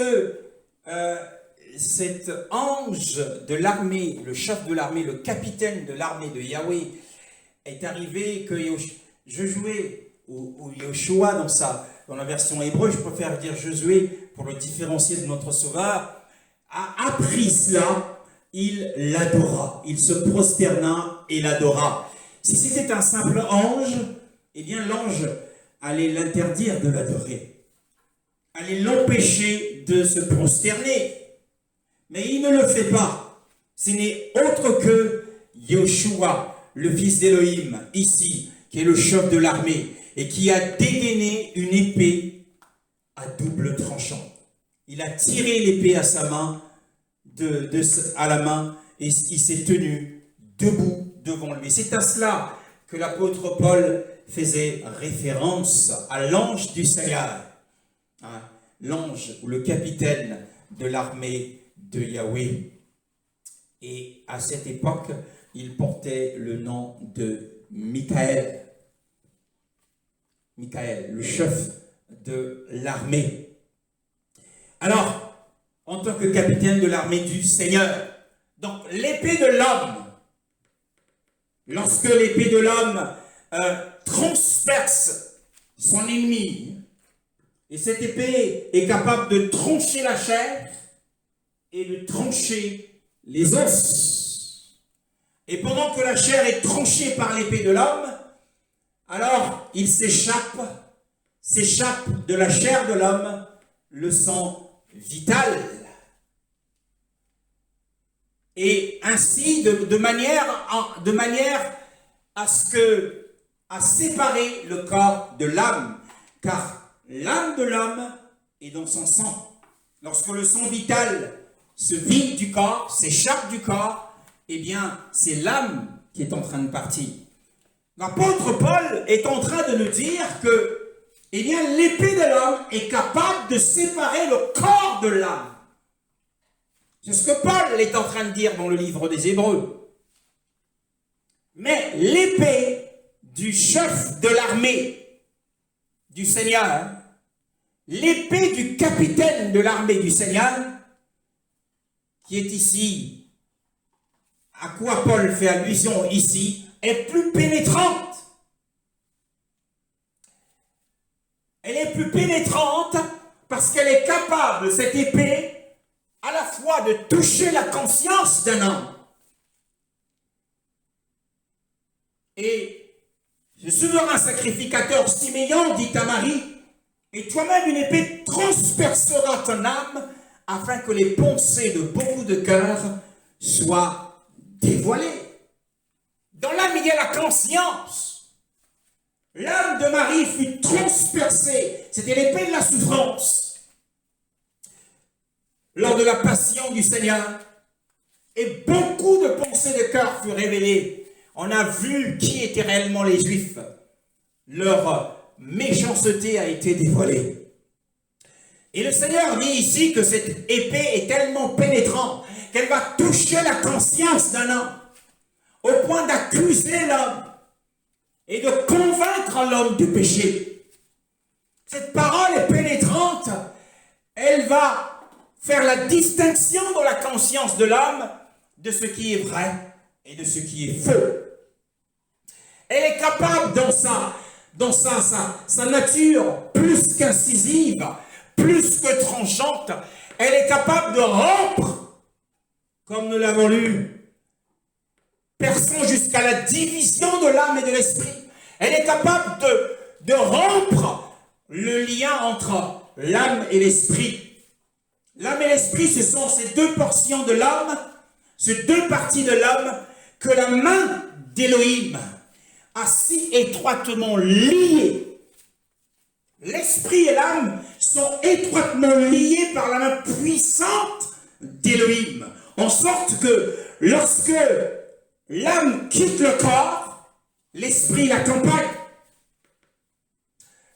cet ange de l'armée, le chef de l'armée, le capitaine de l'armée de Yahweh est arrivé, que Josué, ou Yoshua dans la version hébreu, je préfère dire Josué pour le différencier de notre sauveur, a appris cela, il l'adora, il se prosterna et l'adora. Si c'était un simple ange, eh bien l'ange allait l'interdire de l'adorer, allait l'empêcher de se prosterner. Mais il ne le fait pas. Ce n'est autre que Yoshua, le fils d'Élohim, ici, qui est le chef de l'armée, et qui a dégainé une épée à double tranchant. Il a tiré l'épée à sa main, à la main, et il s'est tenu debout devant lui. C'est à cela que l'apôtre Paul faisait référence à l'ange du Seigneur. l'ange ou le capitaine de l'armée de Yahweh. Et à cette époque, il portait le nom de Michaël. Michaël, le chef de l'armée. Alors, en tant que capitaine de l'armée du Seigneur, donc l'épée de l'homme, lorsque l'épée de l'homme transperce son ennemi, et cette épée est capable de trancher la chair et de trancher les os. Et pendant que la chair est tranchée par l'épée de l'homme, alors il s'échappe de la chair de l'homme le sang vital. Et ainsi, de manière à séparer le corps de l'âme, car l'âme de l'homme est dans son sang. Lorsque le sang vital se vide du corps, s'échappe du corps, eh bien, c'est l'âme qui est en train de partir. L'apôtre Paul est en train de nous dire que, eh bien, l'épée de l'homme est capable de séparer le corps de l'âme. C'est ce que Paul est en train de dire dans le livre des Hébreux. Mais l'épée du chef de l'armée du Seigneur, l'épée du capitaine de l'armée du Seigneur, qui est ici, à quoi Paul fait allusion ici, est plus pénétrante. Elle est plus pénétrante parce qu'elle est capable, cette épée, à la fois de toucher la conscience d'un homme. Et ce souverain sacrificateur Siméon dit à Marie, et toi-même une épée transpercera ton âme afin que les pensées de beaucoup de cœurs soient dévoilées. Dans l'âme, il y a la conscience. L'âme de Marie fut transpercée. C'était l'épée de la souffrance. Lors de la passion du Seigneur, et beaucoup de pensées de cœur furent révélées. On a vu qui étaient réellement les Juifs. Leur méchanceté a été dévoilée. Et le Seigneur dit ici que cette épée est tellement pénétrante qu'elle va toucher la conscience d'un homme, au point d'accuser l'homme et de convaincre l'homme du péché. Cette parole est pénétrante, elle va faire la distinction dans la conscience de l'homme de ce qui est vrai et de ce qui est faux. Elle est capable dans sa nature plus qu'incisive, plus que tranchante, elle est capable de rompre, comme nous l'avons lu, perçant jusqu'à la division de l'âme et de l'esprit. Elle est capable de rompre le lien entre l'âme et l'esprit. L'âme et l'esprit, ce sont ces deux portions de l'âme, ces deux parties de l'âme que la main d'Élohim a si étroitement liées. L'esprit et l'âme sont étroitement liés par la main puissante d'Élohim, en sorte que lorsque l'âme quitte le corps, l'esprit l'accompagne.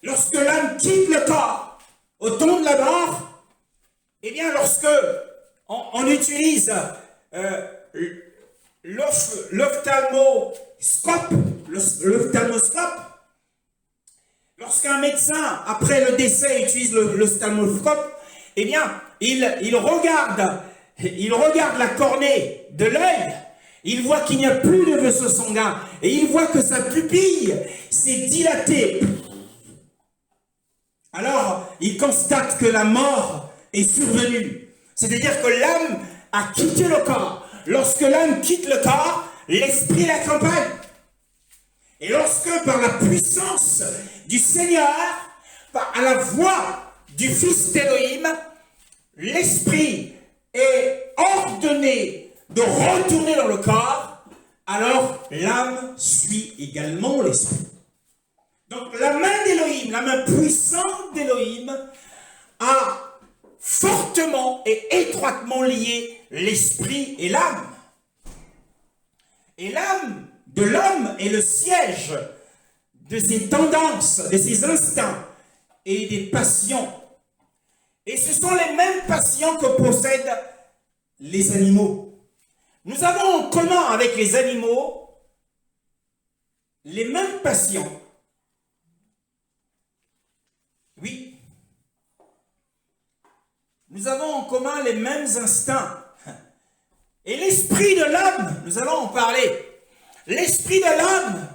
Lorsque l'âme quitte le corps, au temps de la mort, eh bien, lorsque on utilise l'ophtalmoscope, lorsqu'un médecin, après le décès, utilise l'ophtalmoscope, eh bien, il regarde la cornée de l'œil, il voit qu'il n'y a plus de vaisseau sanguin, et il voit que sa pupille s'est dilatée. Alors, il constate que la mort est survenue. C'est-à-dire que l'âme a quitté le corps. Lorsque l'âme quitte le corps, l'esprit l'accompagne. Et lorsque, par la puissance du Seigneur, à la voix du Fils d'Élohim, l'esprit est ordonné de retourner dans le corps, alors l'âme suit également l'esprit. Donc la main d'Élohim, la main puissante d'Élohim, a fortement et étroitement lié l'esprit et l'âme. Et l'âme de l'homme est le siège de ses tendances, de ses instincts et des passions. Et ce sont les mêmes passions que possèdent les animaux. Nous avons en commun avec les animaux les mêmes passions. Oui. Nous avons en commun les mêmes instincts. Et l'esprit de l'homme, nous allons en parler. L'esprit de l'homme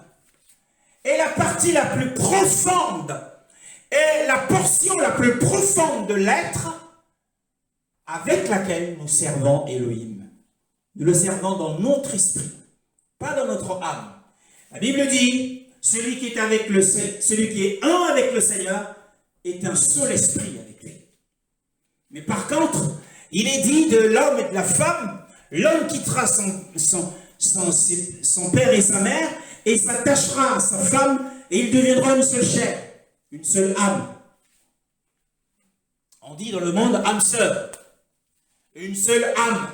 est la partie la plus profonde et la portion la plus profonde de l'être avec laquelle nous servons Elohim. Nous le servons dans notre esprit, pas dans notre âme. La Bible dit, celui qui est un avec le Seigneur est un seul esprit avec lui. Mais par contre, il est dit de l'homme et de la femme, l'homme quittera son père et sa mère et s'attachera à sa femme et il deviendra une seule chair, une seule âme. On dit dans le monde âme sœur, une seule âme.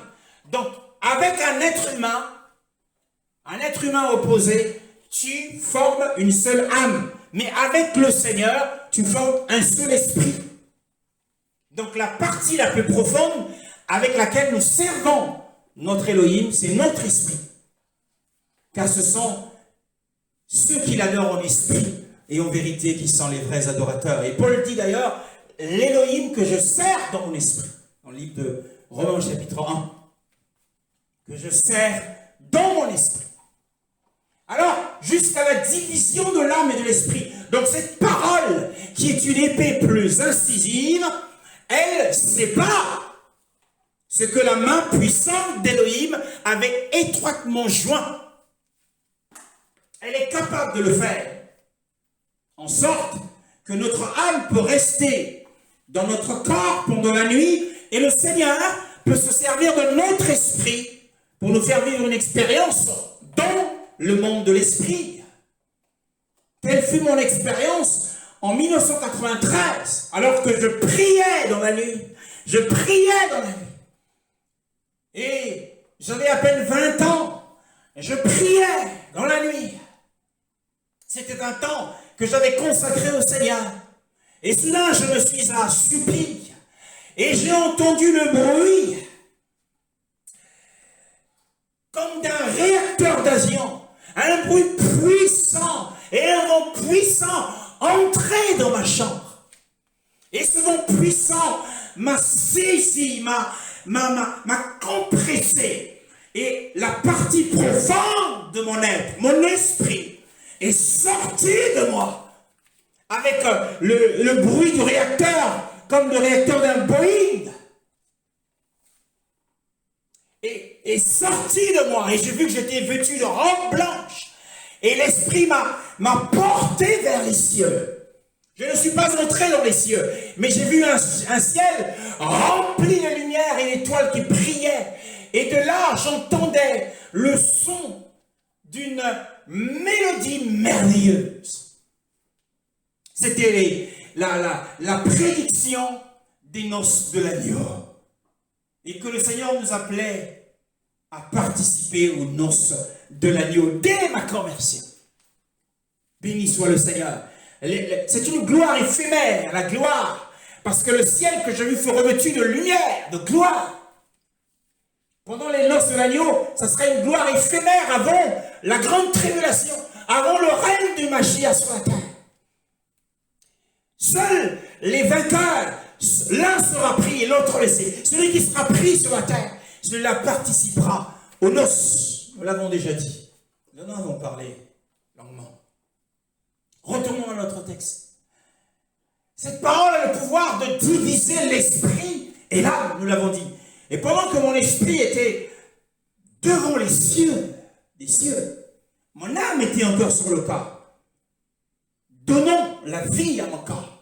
Donc, avec un être humain opposé, tu formes une seule âme. Mais avec le Seigneur, tu formes un seul esprit. Donc la partie la plus profonde avec laquelle nous servons notre Elohim, c'est notre esprit. Car ce sont ceux qui l'adorent en esprit et en vérité qui sont les vrais adorateurs. Et Paul dit d'ailleurs, l'Elohim que je sers dans mon esprit, dans le livre de Romains chapitre 1, que je sers dans mon esprit. Alors, jusqu'à la division de l'âme et de l'esprit. Donc cette parole qui est une épée plus incisive, elle sépare ce que la main puissante d'Elohim avait étroitement joint. Elle est capable de le faire, en sorte que notre âme peut rester dans notre corps pendant la nuit, et le Seigneur peut se servir de notre esprit pour nous faire vivre une expérience dans le monde de l'esprit. Telle fut mon expérience en 1993, alors que je priais dans la nuit. Je priais dans la nuit. Et j'avais à peine 20 ans. Je priais dans la nuit. C'était un temps que j'avais consacré au Seigneur. Et soudain, je me suis assoupi. Et j'ai entendu le bruit comme d'un réacteur d'avion. Un bruit puissant et un vent puissant entrait dans ma chambre. Et ce vent puissant m'a saisi, m'a compressé. Et la partie profonde de mon être, mon esprit, est sortie de moi. Avec le bruit du réacteur, comme le réacteur d'un Boeing. Et sorti de moi. Et j'ai vu que j'étais vêtu de robe blanche. Et l'esprit m'a porté vers les cieux. Je ne suis pas entré dans les cieux, mais j'ai vu un ciel rempli de lumière et d'étoiles qui brillaient. Et de là, j'entendais le son d'une mélodie merveilleuse. C'était la prédiction des noces de l'agneau. Et que le Seigneur nous appelait à participer aux noces de l'agneau dès ma conversion. Béni soit le Seigneur. C'est une gloire éphémère, la gloire, parce que le ciel que j'ai vu fut revêtu de lumière, de gloire. Pendant les noces de l'agneau, ça serait une gloire éphémère avant la grande tribulation, avant le règne du Mashiach sur la terre. Seuls les vainqueurs, l'un sera pris et l'autre laissé. Celui qui sera pris sur la terre, celui-là participera aux noces. Nous l'avons déjà dit. Nous en avons parlé longuement. Retournons à notre texte. Cette parole a le pouvoir de diviser l'esprit et l'âme, nous l'avons dit. Et pendant que mon esprit était devant les cieux, mon âme était encore sur le corps. Donnons la vie à mon corps.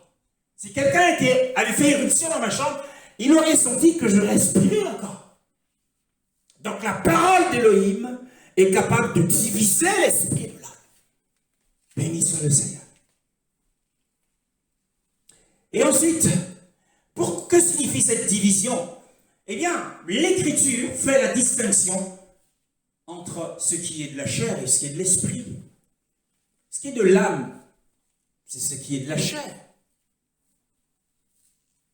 Si quelqu'un avait fait éruption dans ma chambre, il aurait senti que je respirais encore. Donc la parole d'Elohim est capable de diviser l'esprit de l'âme. Béni soit le Seigneur. Et ensuite, que signifie cette division? Eh bien, l'Écriture fait la distinction entre ce qui est de la chair et ce qui est de l'esprit. Ce qui est de l'âme, c'est ce qui est de la chair.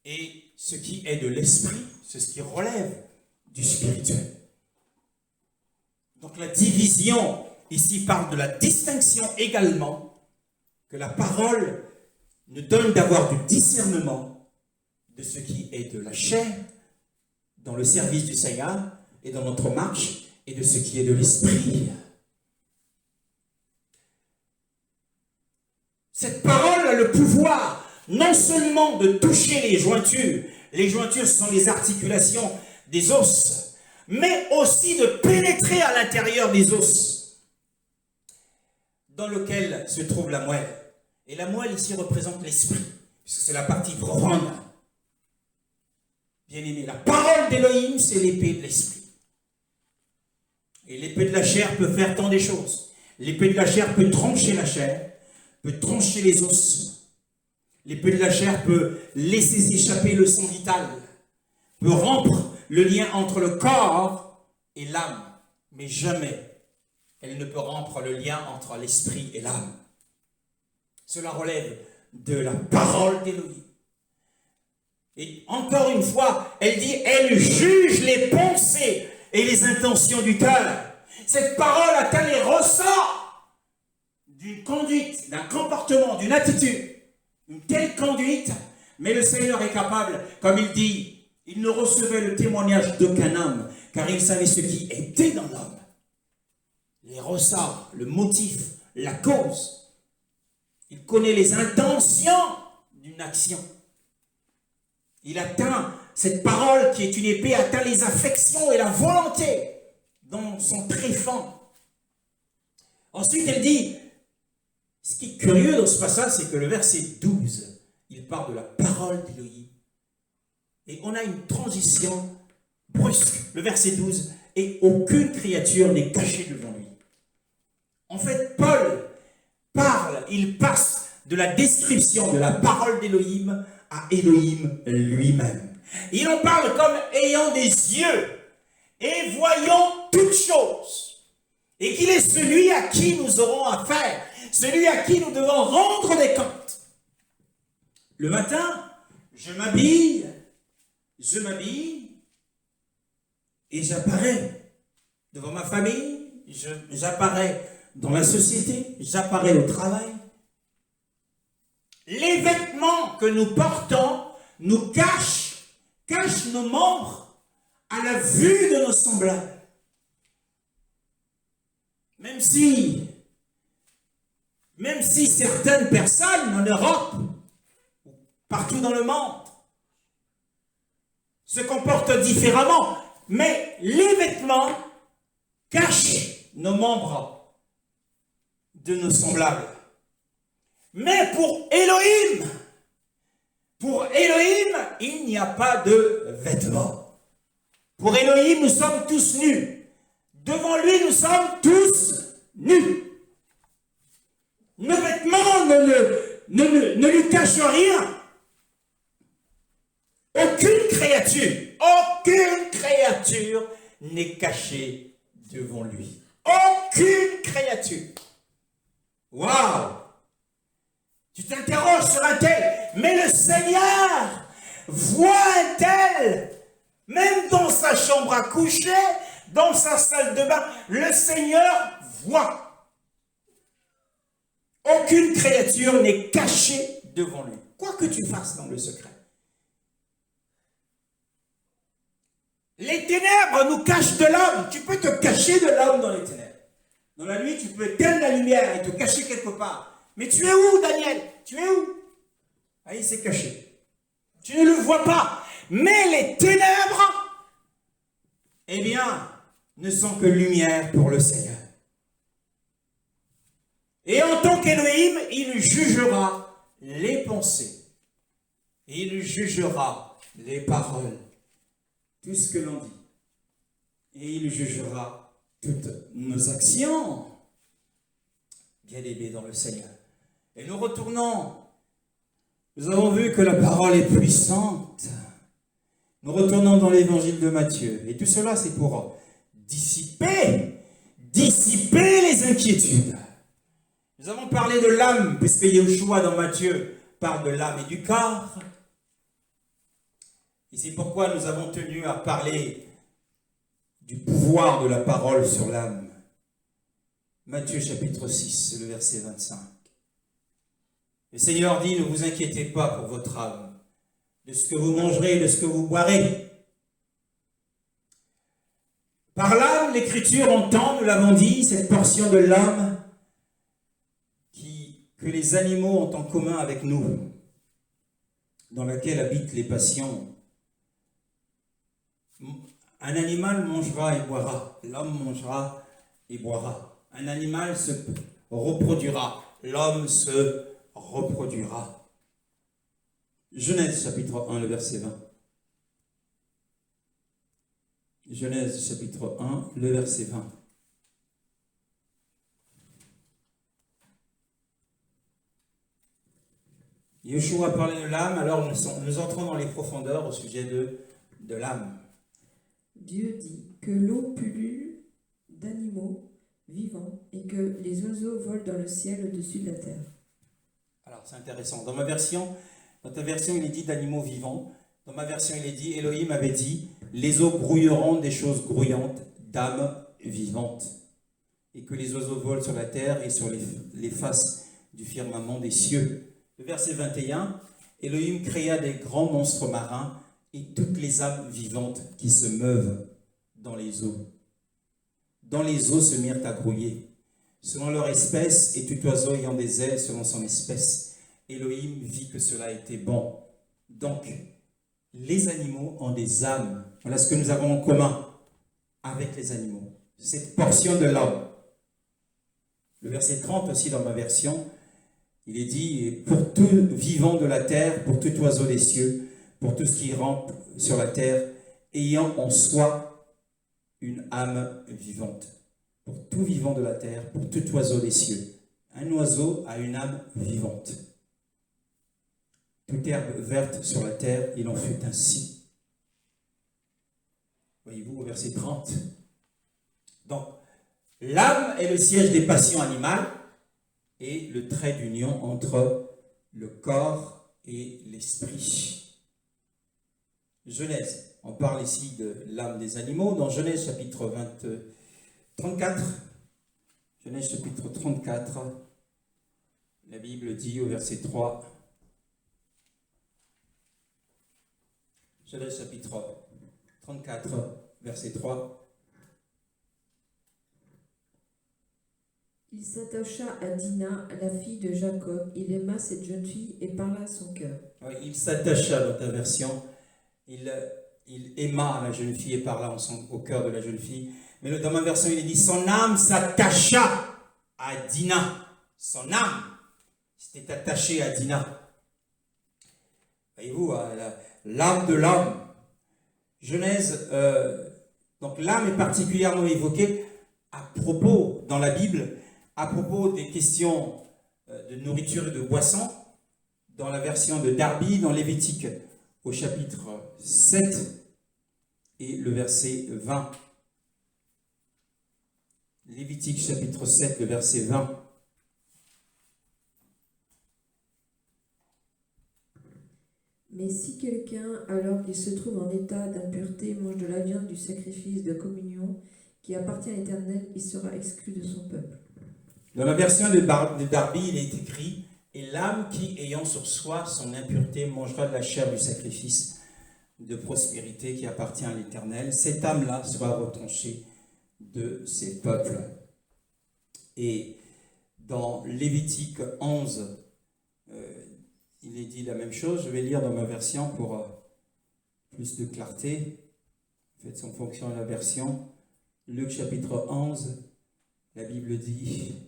Et ce qui est de l'esprit, c'est ce qui relève du spirituel. Donc la division ici parle de la distinction également, que la parole nous donne d'avoir du discernement de ce qui est de la chair dans le service du Seigneur et dans notre marche, et de ce qui est de l'esprit. Cette parole a le pouvoir non seulement de toucher les jointures sont les articulations des os, mais aussi de pénétrer à l'intérieur des os, dans lequel se trouve la moelle. Et la moelle ici représente l'esprit, puisque c'est la partie profonde. Bien aimé, la parole d'Élohim, c'est l'épée de l'esprit. Et l'épée de la chair peut faire tant des choses. L'épée de la chair peut trancher la chair, peut trancher les os. L'épée de la chair peut laisser échapper le sang vital, peut rompre le lien entre le corps et l'âme. Mais jamais elle ne peut rompre le lien entre l'esprit et l'âme. Cela relève de la parole d'Élohim. Et encore une fois, elle dit, elle juge les pensées et les intentions du cœur. Cette parole atteint les ressorts d'une conduite, d'un comportement, d'une attitude. Une telle conduite, mais le Seigneur est capable, comme il dit, il ne recevait le témoignage d'aucun homme, car il savait ce qui était dans l'homme. Les ressorts, le motif, la cause. Il connaît les intentions d'une action. Il atteint, cette parole qui est une épée, atteint les affections et la volonté dans son tréfonds. Ensuite, elle dit, ce qui est curieux dans ce passage, c'est que le verset 12, il parle de la parole d'Élohim. Et on a une transition brusque. Le verset 12, et aucune créature n'est cachée devant lui. En fait, Paul parle, il passe de la description de la parole d'Élohim à Élohim lui-même. Il en parle comme ayant des yeux et voyant toutes choses. Et qu'il est celui à qui nous aurons affaire, celui à qui nous devons rendre des comptes. Le matin, je m'habille et j'apparais devant ma famille, j'apparais dans la société, j'apparais au travail. Les vêtements que nous portons nous cachent nos membres à la vue de nos semblables. Même si certaines personnes en Europe, partout dans le monde, se comportent différemment, mais les vêtements cachent nos membres de nos semblables. Mais pour Élohim, il n'y a pas de vêtements. Pour Élohim, nous sommes tous nus. Devant lui, nous sommes tous nus. Nos vêtements ne lui cachent rien. Aucune créature n'est cachée devant lui. Aucune créature. Waouh! Tu t'interroges sur un tel, mais le Seigneur voit un tel, même dans sa chambre à coucher, dans sa salle de bain, le Seigneur voit. Aucune créature n'est cachée devant lui, quoi que tu fasses dans le secret. Les ténèbres nous cachent de l'homme. Tu peux te cacher de l'homme dans les ténèbres. Dans la nuit, tu peux éteindre la lumière et te cacher quelque part. Mais tu es où, Daniel? Tu es où? Ah, il s'est caché. Tu ne le vois pas. Mais les ténèbres, eh bien, ne sont que lumière pour le Seigneur. Et en tant qu'Élohim, il jugera les pensées. Il jugera les paroles. Tout ce que l'on dit. Et il jugera toutes nos actions. Bien-aimés dans le Seigneur. Et nous retournons. Nous avons vu que la parole est puissante. Nous retournons dans l'évangile de Matthieu. Et tout cela, c'est pour dissiper les inquiétudes. Nous avons parlé de l'âme, puisque Yeshua dans Matthieu parle de l'âme et du corps. Et c'est pourquoi nous avons tenu à parler du pouvoir de la parole sur l'âme. Matthieu chapitre 6, c'est le verset 25. Le Seigneur dit, ne vous inquiétez pas pour votre âme, de ce que vous mangerez et de ce que vous boirez. Par l'âme, l'Écriture entend, nous l'avons dit, cette portion de l'âme que les animaux ont en commun avec nous, dans laquelle habitent les passions. Un animal mangera et boira, l'homme mangera et boira. Un animal se reproduira, l'homme se reproduira. Genèse chapitre 1, le verset 20. Genèse chapitre 1, le verset 20. Yeshua parlait de l'âme, alors nous entrons dans les profondeurs au sujet de l'âme. Dieu dit que l'eau pullule d'animaux vivants et que les oiseaux volent dans le ciel au-dessus de la terre. Alors c'est intéressant. Dans ta version, il est dit d'animaux vivants. Dans ma version, il est dit, Elohim avait dit, les eaux grouilleront des choses grouillantes d'âmes vivantes, et que les oiseaux volent sur la terre et sur les faces du firmament des cieux. Le verset 21, Elohim créa des grands monstres marins et toutes les âmes vivantes qui se meuvent dans les eaux. Dans les eaux se mirent à grouiller, selon leur espèce, et tout oiseau ayant des ailes selon son espèce. Elohim vit que cela était bon. Donc, les animaux ont des âmes. Voilà ce que nous avons en commun avec les animaux. Cette portion de l'homme. Le verset 30 aussi dans ma version, il est dit, pour tout vivant de la terre, pour tout oiseau des cieux, pour tout ce qui rampe sur la terre, ayant en soi une âme vivante. Pour tout vivant de la terre, pour tout oiseau des cieux. Un oiseau a une âme vivante. Toute herbe verte sur la terre, il en fut ainsi. Voyez-vous au verset 30. Donc, l'âme est le siège des passions animales et le trait d'union entre le corps et l'esprit. Genèse, on parle ici de l'âme des animaux. Dans Genèse chapitre 34, Genèse chapitre 34, la Bible dit au verset 3, Genèse chapitre 34, verset 3. Il s'attacha à Dina, la fille de Jacob. Il aima cette jeune fille et parla à son cœur. Oui, il s'attacha dans ta version. Il aima la jeune fille et parla au cœur de la jeune fille. Mais dans ma version, il est dit son âme s'attacha à Dina. Son âme s'était attachée à Dina. Voyez-vous, l'âme de l'homme. Genèse, donc l'âme est particulièrement évoquée à propos, dans la Bible, à propos des questions de nourriture et de boisson, dans la version de Darby, dans Lévitique, au chapitre 7 et le verset 20. Lévitique chapitre 7, le verset 20. Mais si quelqu'un, alors qu'il se trouve en état d'impureté, mange de la viande du sacrifice de communion qui appartient à l'Éternel, il sera exclu de son peuple. Dans la version de Darby, il est écrit « Et l'âme qui, ayant sur soi son impureté, mangera de la chair du sacrifice de prospérité qui appartient à l'Éternel, cette âme-là sera retranchée de ses peuples. » Et dans Lévitique 11, il est dit la même chose. Je vais lire dans ma version pour plus de clarté. Faites en fonction de la version. Luc chapitre 11, la Bible dit,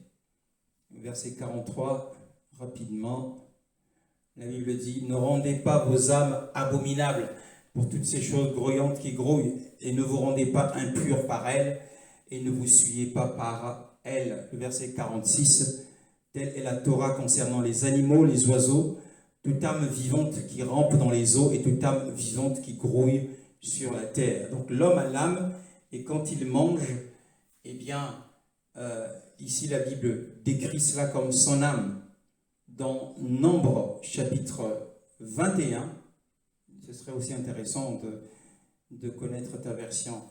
verset 43, rapidement, la Bible dit « Ne rendez pas vos âmes abominables pour toutes ces choses grouillantes qui grouillent, et ne vous rendez pas impurs par elles, et ne vous suyez pas par elles. » Le verset 46, « Telle est la Torah concernant les animaux, les oiseaux, toute âme vivante qui rampe dans les eaux et toute âme vivante qui grouille sur la terre. » Donc l'homme a l'âme, et quand il mange, eh bien, ici la Bible décrit cela comme son âme. Dans Nombre chapitre 21, ce serait aussi intéressant de connaître ta version.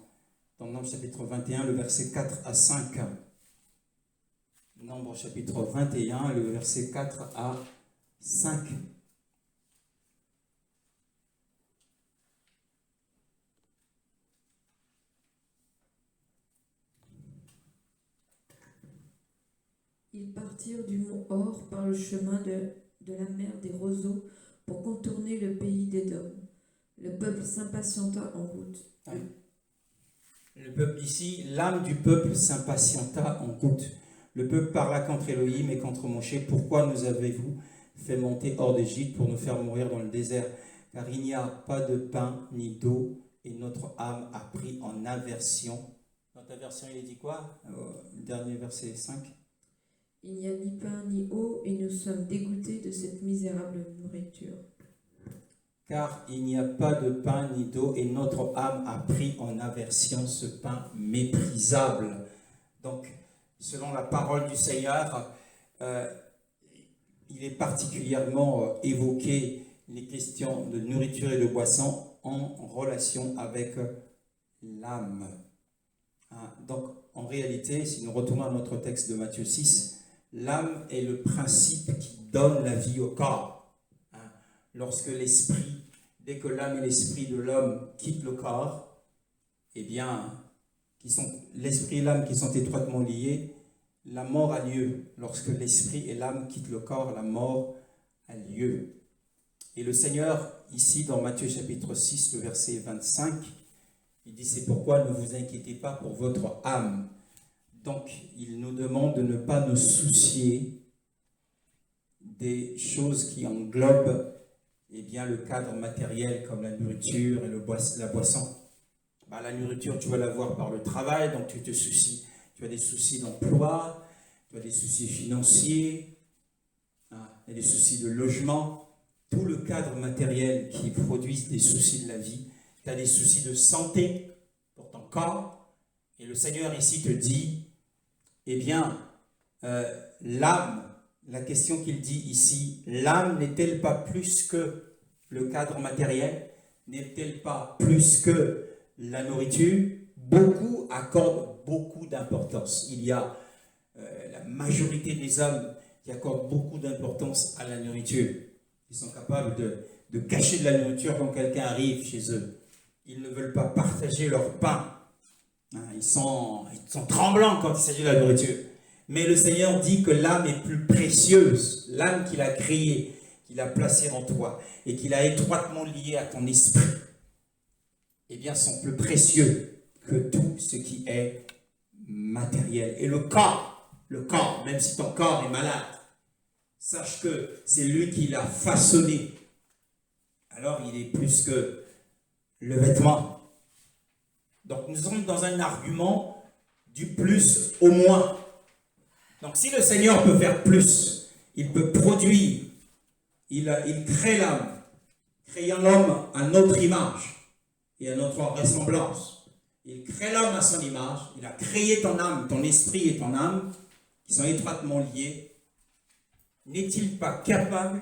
Dans Nombre chapitre 21, le verset 4 à 5. Nombre chapitre 21, le verset 4 à 5. Ils partirent du mont Hor par le chemin de la mer des roseaux pour contourner le pays d'Édom. Le peuple s'impatienta en route. Le peuple ici, l'âme du peuple s'impatienta en route. Le peuple parla contre Élohim et contre Moshé. Pourquoi nous avez-vous fait monter hors d'Égypte pour nous faire mourir dans le désert? Car il n'y a pas de pain ni d'eau et notre âme a pris en aversion. Dans ta version, il est dit quoi? Le dernier verset 5. Il n'y a ni pain ni eau et nous sommes dégoûtés de cette misérable nourriture. Car il n'y a pas de pain ni d'eau et notre âme a pris en aversion ce pain méprisable. Donc, selon la parole du Seigneur, il est particulièrement évoqué les questions de nourriture et de boisson en relation avec l'âme. Donc, en réalité, si nous retournons à notre texte de Matthieu 6, l'âme est le principe qui donne la vie au corps. Lorsque l'esprit, dès que l'âme et l'esprit de l'homme quittent le corps, eh bien, l'esprit et l'âme qui sont étroitement liés, la mort a lieu. Lorsque l'esprit et l'âme quittent le corps, la mort a lieu. Et le Seigneur, ici dans Matthieu chapitre 6, le verset 25, il dit: c'est pourquoi ne vous inquiétez pas pour votre âme. Donc, il nous demande de ne pas nous soucier des choses qui englobent le cadre matériel comme la nourriture et la boisson. La nourriture, tu vas l'avoir par le travail, donc tu te soucies. Tu as des soucis d'emploi, tu as des soucis financiers, il y a des soucis de logement. Tout le cadre matériel qui produit des soucis de la vie. Tu as des soucis de santé pour ton corps. Et le Seigneur ici te dit, l'âme, la question qu'il dit ici, l'âme n'est-elle pas plus que le cadre matériel? N'est-elle pas plus que la nourriture? Beaucoup accordent beaucoup d'importance. Il y a la majorité des hommes qui accordent beaucoup d'importance à la nourriture. Ils sont capables de cacher de la nourriture quand quelqu'un arrive chez eux. Ils ne veulent pas partager leur pain. Ils sont tremblants quand il s'agit de la nourriture. Mais le Seigneur dit que l'âme est plus précieuse. L'âme qu'il a créée, qu'il a placée en toi et qu'il a étroitement liée à ton esprit, sont plus précieux que tout ce qui est matériel. Et le corps, même si ton corps est malade, sache que c'est lui qui l'a façonné. Alors il est plus que le vêtement. Donc nous sommes dans un argument du plus au moins. Donc si le Seigneur peut faire plus, il peut produire, il crée l'âme, créant l'homme à notre image et à notre ressemblance. Il crée l'homme à son image, il a créé ton âme, ton esprit et ton âme, qui sont étroitement liés. N'est-il pas capable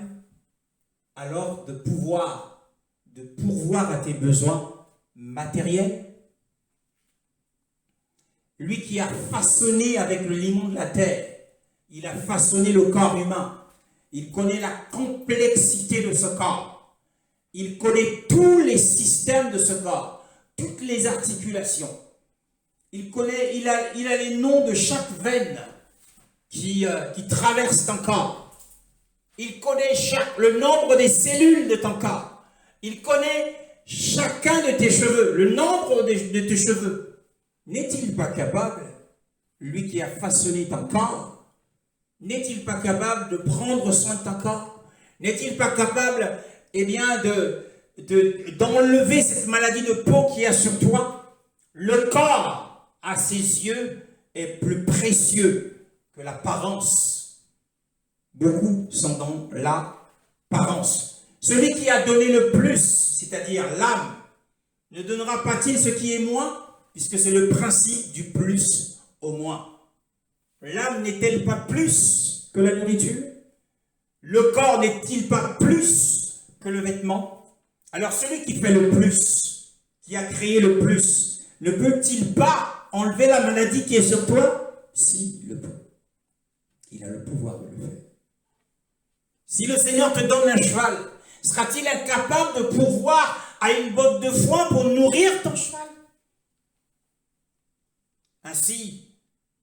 alors de pourvoir à tes besoins matériels? Lui qui a façonné avec le limon de la terre, il a façonné le corps humain. Il connaît la complexité de ce corps. Il connaît tous les systèmes de ce corps, toutes les articulations. Il a les noms de chaque veine qui traverse ton corps. Il connaît le nombre des cellules de ton corps. Il connaît chacun de tes cheveux, le nombre de tes cheveux. N'est-il pas capable, lui qui a façonné ton corps, n'est-il pas capable de prendre soin de ton corps? N'est-il pas capable, d'enlever cette maladie de peau qu'il y a sur toi? Le corps, à ses yeux, est plus précieux que l'apparence. Beaucoup sont dans l'apparence. Celui qui a donné le plus, c'est-à-dire l'âme, ne donnera pas-il ce qui est moins? Puisque c'est le principe du plus au moins. L'âme n'est-elle pas plus que la nourriture? Le corps n'est-il pas plus que le vêtement? Alors celui qui fait le plus, qui a créé le plus, ne peut-il pas enlever la maladie qui est sur toi? Si, il le peut. Il a le pouvoir de le faire. Si le Seigneur te donne un cheval, sera-t-il incapable de pourvoir à une botte de foin pour nourrir ton cheval? Ainsi,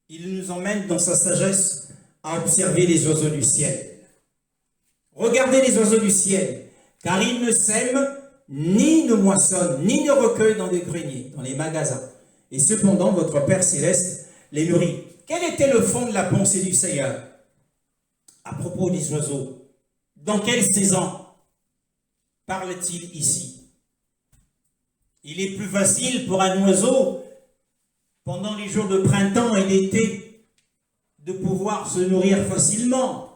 il nous emmène dans sa sagesse à observer les oiseaux du ciel. Regardez les oiseaux du ciel, car ils ne sèment, ni ne moissonnent, ni ne recueillent dans des greniers, dans les magasins. Et cependant, votre Père Céleste les nourrit. Quel était le fond de la pensée du Seigneur à propos des oiseaux? Dans quelle saison parle-t-il ici? Il est plus facile pour un oiseau, pendant les jours de printemps et d'été, de pouvoir se nourrir facilement,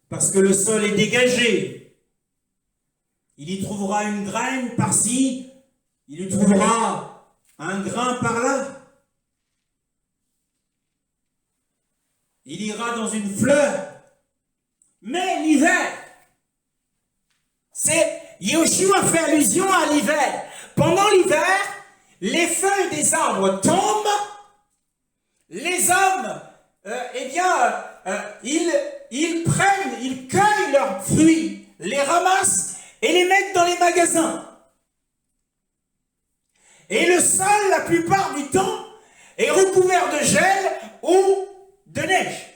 parce que le sol est dégagé. Il y trouvera une graine par-ci, il y trouvera un grain par-là. Il ira dans une fleur. Mais l'hiver, Yeshua fait allusion à l'hiver. Pendant l'hiver, les feuilles des arbres tombent, les hommes, ils cueillent leurs fruits, les ramassent et les mettent dans les magasins. Et le sol, la plupart du temps, est recouvert de gel ou de neige.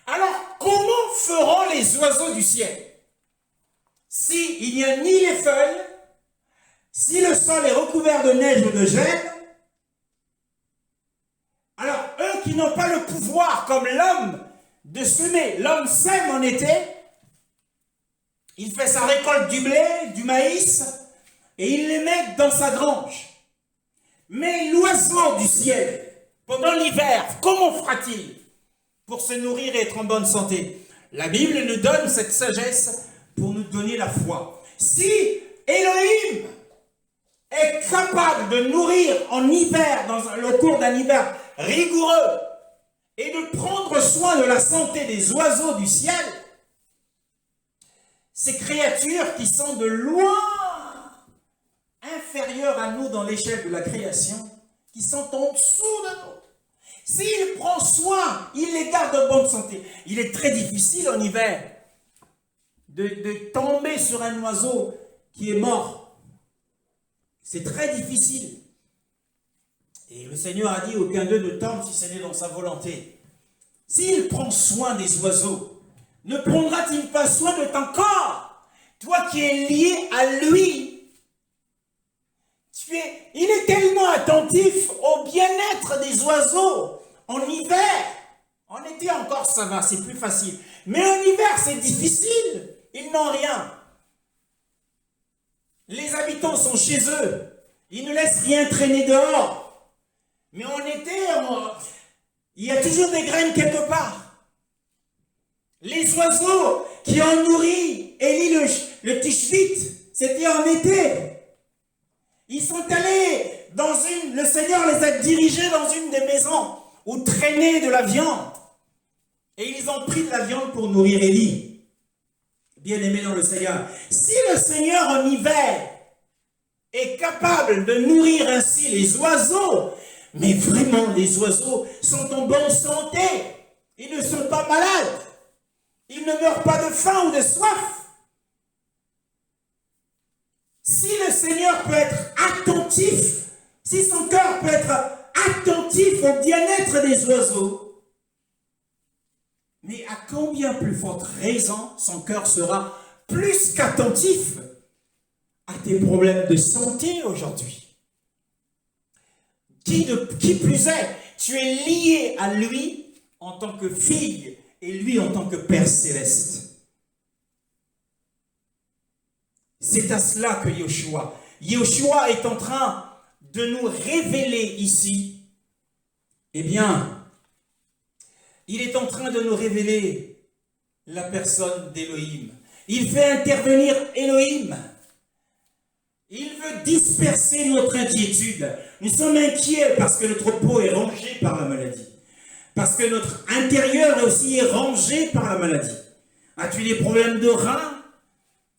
Alors, comment feront les oiseaux du ciel s'il n'y a ni les feuilles, si le sol est recouvert de neige ou de gel? Alors, eux qui n'ont pas le pouvoir, comme l'homme, de semer, l'homme sème en été, il fait sa récolte du blé, du maïs, et il les met dans sa grange. Mais l'oiseau du ciel, pendant l'hiver, comment fera-t-il pour se nourrir et être en bonne santé? La Bible nous donne cette sagesse pour nous donner la foi. Si Elohim est capable de nourrir en hiver, dans le cours d'un hiver rigoureux, et de prendre soin de la santé des oiseaux du ciel, ces créatures qui sont de loin inférieures à nous dans l'échelle de la création, qui sont en dessous de nous, s'il prend soin, il les garde en bonne santé. Il est très difficile en hiver de tomber sur un oiseau qui est mort. C'est très difficile. Et le Seigneur a dit, aucun d'eux ne tombe si ce n'est dans sa volonté. S'il prend soin des oiseaux, ne prendra-t-il pas soin de ton corps? Toi qui es lié à lui, il est tellement attentif au bien-être des oiseaux en hiver. En été encore ça va, c'est plus facile. Mais en hiver c'est difficile. Ils n'ont rien. Les habitants sont chez eux. Ils ne laissent rien traîner dehors. Mais en été, il y a toujours des graines quelque part. Les oiseaux qui ont nourri Élie le Tishbite, c'était en été. Ils sont allés le Seigneur les a dirigés dans une des maisons où traînait de la viande. Et ils ont pris de la viande pour nourrir Élie. Bien-aimé dans le Seigneur. Si le Seigneur en hiver est capable de nourrir ainsi les oiseaux, mais vraiment les oiseaux sont en bonne santé. Ils ne sont pas malades. Ils ne meurent pas de faim ou de soif. Si le Seigneur peut être attentif, si son cœur peut être attentif au bien-être des oiseaux, mais à combien plus forte raison son cœur sera plus qu'attentif à tes problèmes de santé aujourd'hui? Qui plus est, tu es lié à lui en tant que fille et lui en tant que Père Céleste. C'est à cela que Yeshua est en train de nous révéler ici. Eh bien, il est en train de nous révéler la personne d'Élohim. Il fait intervenir Élohim. Il veut disperser notre inquiétude. Nous sommes inquiets parce que notre peau est rongée par la maladie. Parce que notre intérieur aussi est rongé par la maladie. As-tu des problèmes de reins?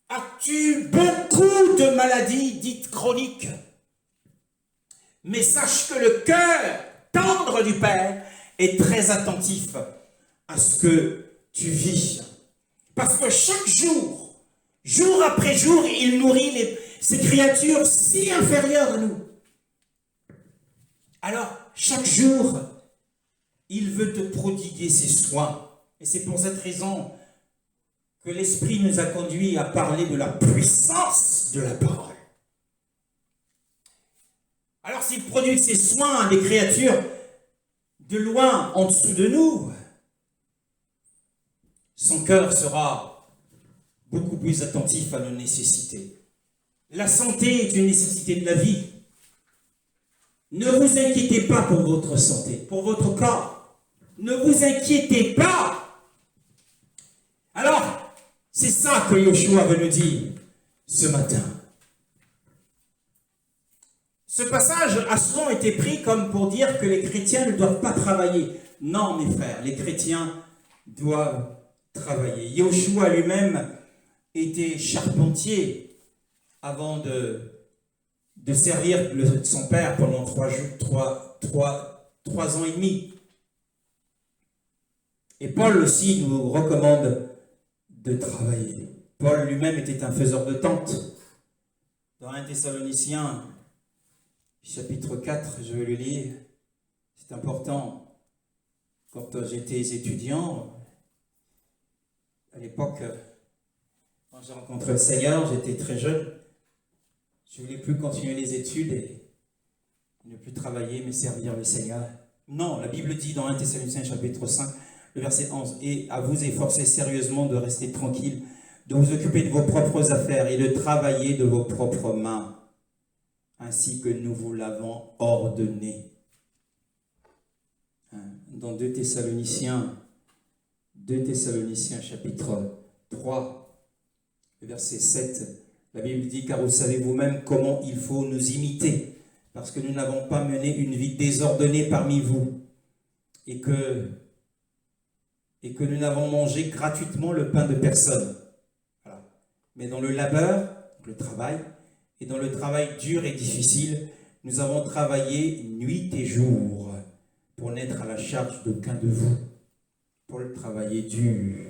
As-tu beaucoup de maladies dites chroniques? Mais sache que le cœur tendre du Père est très attentif à ce que tu vis. Parce que chaque jour, jour après jour, il nourrit ces créatures si inférieures à nous. Alors, chaque jour, il veut te prodiguer ses soins. Et c'est pour cette raison que l'Esprit nous a conduits à parler de la puissance de la parole. Alors, s'il prodigue ses soins à des créatures de loin en dessous de nous, son cœur sera beaucoup plus attentif à nos nécessités. La santé est une nécessité de la vie. Ne vous inquiétez pas pour votre santé, pour votre corps. Ne vous inquiétez pas. Alors, c'est ça que Yoshua veut nous dire ce matin. Ce passage a souvent été pris comme pour dire que les chrétiens ne doivent pas travailler. Non, mes frères, les chrétiens doivent travailler. Yoshua lui-même était charpentier avant de servir son père pendant 3 ans et demi. Et Paul aussi nous recommande de travailler. Paul lui-même était un faiseur de tentes. Dans 1 Thessaloniciens, chapitre 4, je vais le lire. C'est important. Quand j'étais étudiant, à l'époque, quand j'ai rencontré le Seigneur, j'étais très jeune. Je ne voulais plus continuer les études et ne plus travailler, mais servir le Seigneur. Non, la Bible dit dans 1 Thessaloniciens chapitre 5, le verset 11, « Et à vous efforcer sérieusement de rester tranquille, de vous occuper de vos propres affaires et de travailler de vos propres mains, ainsi que nous vous l'avons ordonné. » Dans 2 Thessaloniciens chapitre 3, le verset 7, la Bible dit « Car vous savez vous-même comment il faut nous imiter, parce que nous n'avons pas mené une vie désordonnée parmi vous, et que nous n'avons mangé gratuitement le pain de personne. Voilà. Mais dans le labeur, le travail, et dans le travail dur et difficile, nous avons travaillé nuit et jour pour n'être à la charge d'aucun de vous, pour le travailler dur. »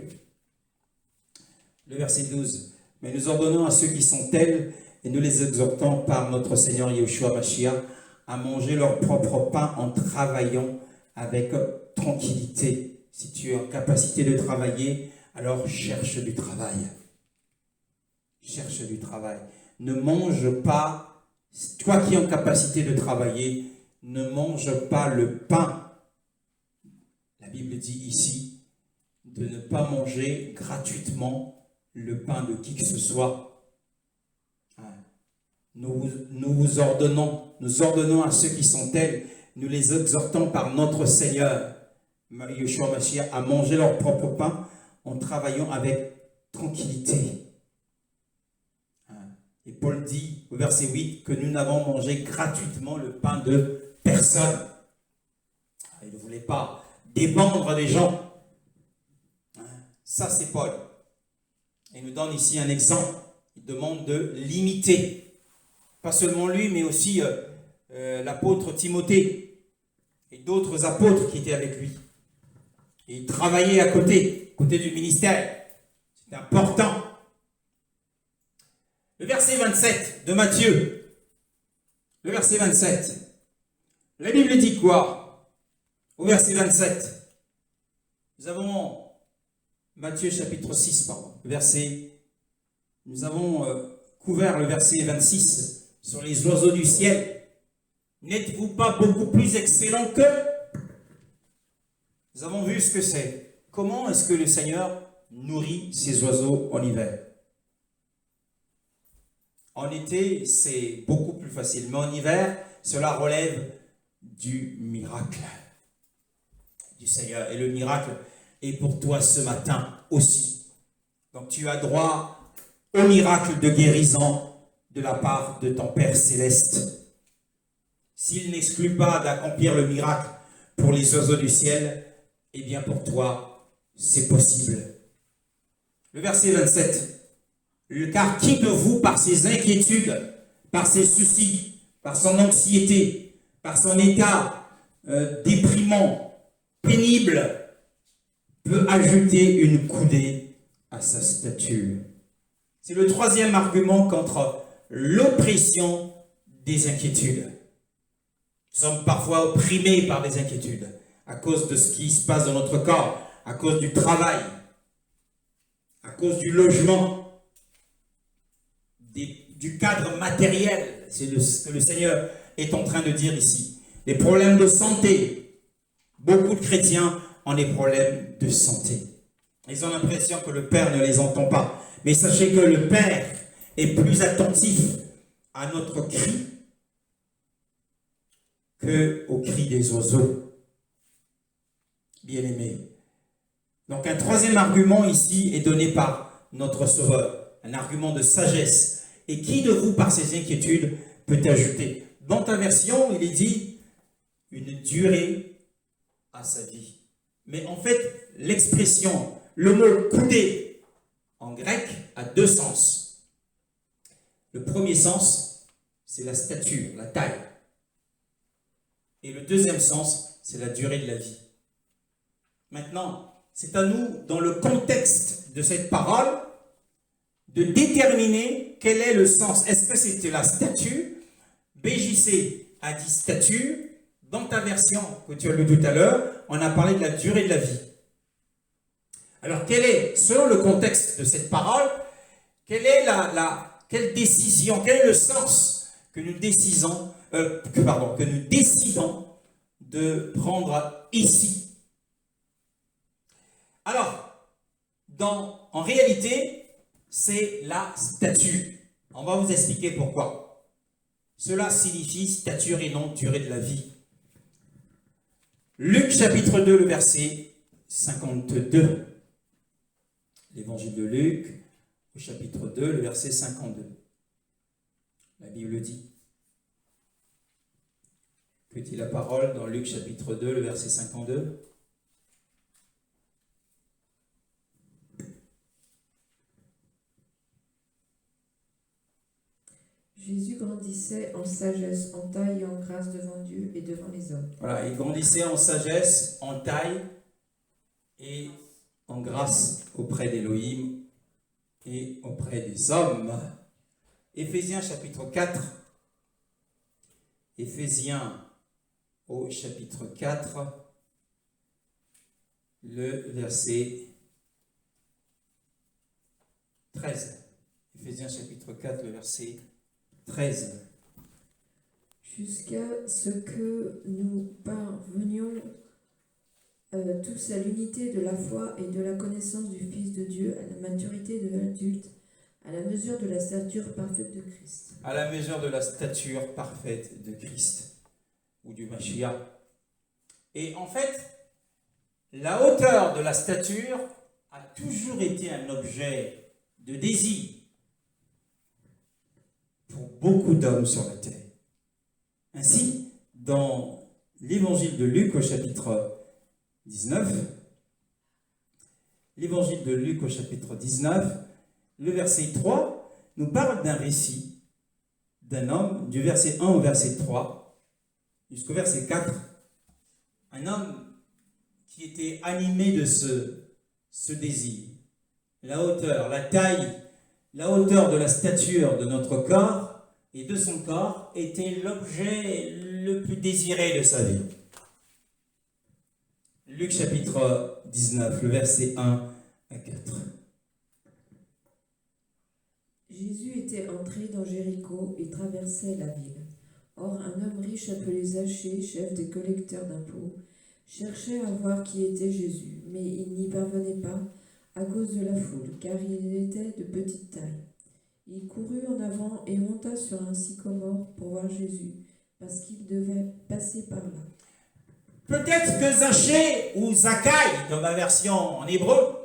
Le verset 12. « Mais nous ordonnons à ceux qui sont tels, et nous les exhortons par notre Seigneur Yeshua Mashiach, à manger leur propre pain en travaillant avec tranquillité. » Si tu es en capacité de travailler, alors cherche du travail. Cherche du travail. Ne mange pas, toi qui es en capacité de travailler, ne mange pas le pain. La Bible dit ici de ne pas manger gratuitement le pain de qui que ce soit. Nous ordonnons à ceux qui sont tels, nous les exhortons par notre Seigneur, Yeshua Mashiach, à manger leur propre pain en travaillant avec tranquillité. Et Paul dit au verset 8 que nous n'avons mangé gratuitement le pain de personne. Il ne voulait pas dépendre des gens. Ça, c'est Paul. Il nous donne ici un exemple. Il demande de l'imiter. Pas seulement lui, mais aussi l'apôtre Timothée et d'autres apôtres qui étaient avec lui. Et il travaillait à côté du ministère. C'est important. Le verset 27 de Matthieu. Le verset 27. La Bible dit quoi? Au verset 27. Nous avons Matthieu chapitre 6, pardon. Nous avons couvert le verset 26 sur les oiseaux du ciel. N'êtes-vous pas beaucoup plus excellents qu'eux? Nous avons vu ce que c'est. Comment est-ce que le Seigneur nourrit ces oiseaux en hiver? En été, c'est beaucoup plus facile. Mais en hiver, cela relève du miracle du Seigneur. Et le miracle est pour toi ce matin aussi. Donc tu as droit au miracle de guérison de la part de ton Père Céleste. S'il n'exclut pas d'accomplir le miracle pour les oiseaux du ciel, eh bien pour toi, c'est possible. Le verset 27 Car qui de vous, par ses inquiétudes, par ses soucis, par son anxiété, par son état déprimant, pénible, peut ajouter une coudée à sa stature? C'est le troisième argument contre l'oppression des inquiétudes. Nous sommes parfois opprimés par des inquiétudes à cause de ce qui se passe dans notre corps, à cause du travail, à cause du logement, du cadre matériel. C'est ce que le Seigneur est en train de dire ici. Les problèmes de santé. Beaucoup de chrétiens ont des problèmes de santé. Ils ont l'impression que le Père ne les entend pas. Mais sachez que le Père est plus attentif à notre cri qu'au cri des oiseaux. Bien-aimés. Donc un troisième argument ici est donné par notre Sauveur. Un argument de sagesse. Et qui de vous, par ses inquiétudes, peut ajouter? Dans ta version, il est dit une durée à sa vie. Mais en fait, l'expression, le mot coudée, en grec, a deux sens. Le premier sens, c'est la stature, la taille. Et le deuxième sens, c'est la durée de la vie. Maintenant, c'est à nous, dans le contexte de cette parole, de déterminer quel est le sens. Est-ce que c'était la stature? BJC a dit stature. Dans ta version que tu as lu tout à l'heure, on a parlé de la durée de la vie. Alors, quel est, selon le contexte de cette parole, quelle est quelle décision, quel est le sens que nous décidons de prendre ici? Alors, en réalité, c'est la stature. On va vous expliquer pourquoi. Cela signifie stature et non durée de la vie. Luc chapitre 2, le verset 52. L'évangile de Luc, au chapitre 2, le verset 52. La Bible dit. Que dit la parole dans Luc chapitre 2, le verset 52? Jésus grandissait en sagesse, en taille et en grâce devant Dieu et devant les hommes. Voilà, il grandissait en sagesse, en taille et en grâce auprès d'Élohim et auprès des hommes. Éphésiens chapitre 4. Éphésiens au chapitre 4, le verset 13. Éphésiens chapitre 4, le verset 13. Jusqu'à ce que nous parvenions tous à l'unité de la foi et de la connaissance du Fils de Dieu, à la maturité de l'adulte, à la mesure de la stature parfaite de Christ. À la mesure de la stature parfaite de Christ, ou du Mashiach. Et en fait, la hauteur de la stature a toujours été un objet de désir pour beaucoup d'hommes sur la terre. Ainsi, dans l'évangile de Luc au chapitre 19, l'évangile de Luc au chapitre 19, le verset 3 nous parle d'un récit d'un homme, du verset 1 au verset 3 jusqu'au verset 4, un homme qui était animé de ce désir. La hauteur, la taille, la hauteur de la stature de notre corps et de son corps était l'objet le plus désiré de sa vie. Luc chapitre 19, le verset 1 à 4. Jésus était entré dans Jéricho et traversait la ville. Or, un homme riche appelé Zachée, chef des collecteurs d'impôts, cherchait à voir qui était Jésus, mais il n'y parvenait pas à cause de la foule, car il était de petite taille. Il courut en avant et monta sur un sycomore pour voir Jésus, parce qu'il devait passer par là. Peut-être que Zachée, ou Zachaï, dans ma version en hébreu,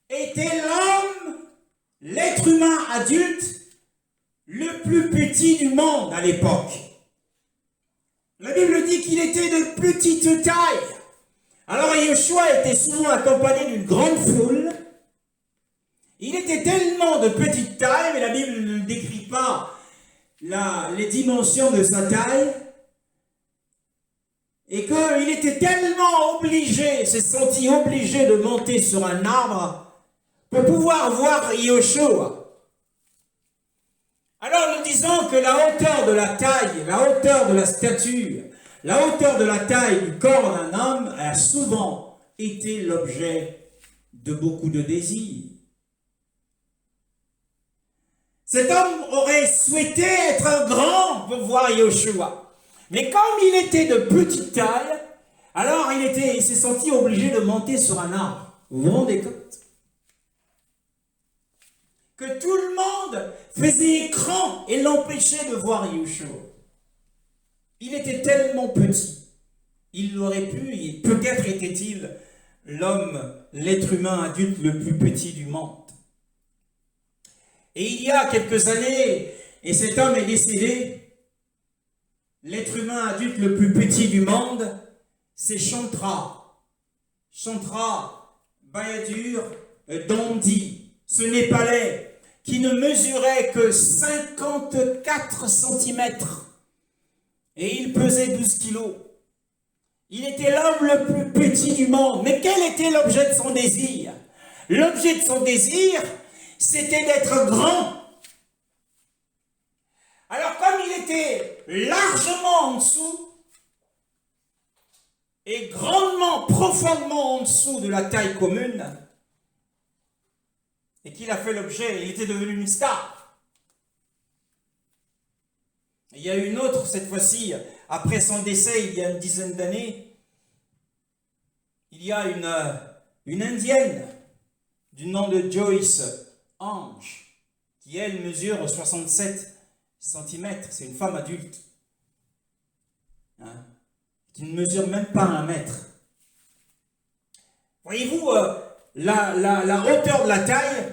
était l'homme, l'être humain adulte, le plus petit du monde à l'époque. La Bible dit qu'il était de petite taille. Alors Yeshua était souvent accompagné d'une grande foule. Il était tellement de petite taille, mais la Bible ne décrit pas les dimensions de sa taille, et qu'il était tellement obligé, s'est senti obligé de monter sur un arbre pour pouvoir voir Yahushua. Alors nous disons que la hauteur de la taille, la hauteur de la stature, la hauteur de la taille du corps d'un homme a souvent été l'objet de beaucoup de désirs. Cet homme aurait souhaité être grand pour voir Yahushua. Mais comme il était de petite taille, alors il s'est senti obligé de monter sur un arbre. Vous vous rendez compte? Que tout le monde faisait écran et l'empêchait de voir Yahushua. Il était tellement petit. Il aurait pu, peut-être était-il l'être humain adulte le plus petit du monde. Et il y a quelques années, et cet homme est décédé, l'être humain adulte le plus petit du monde, c'est Chantra. Chantra Bayadur Dondi, ce Népalais, qui ne mesurait que 54 cm. Et il pesait 12 kilos. Il était l'homme le plus petit du monde. Mais quel était l'objet de son désir? L'objet de son désir, c'était d'être grand. Alors comme il était largement en dessous, et grandement, profondément en dessous de la taille commune, et qu'il a fait l'objet, il était devenu une star. Il y a une autre, cette fois-ci, après son décès, il y a une dizaine d'années, il y a une Indienne du nom de Joyce Ange, qui elle mesure 67 cm, c'est une femme adulte, qui ne mesure même pas 1 mètre. Voyez-vous, la hauteur de la taille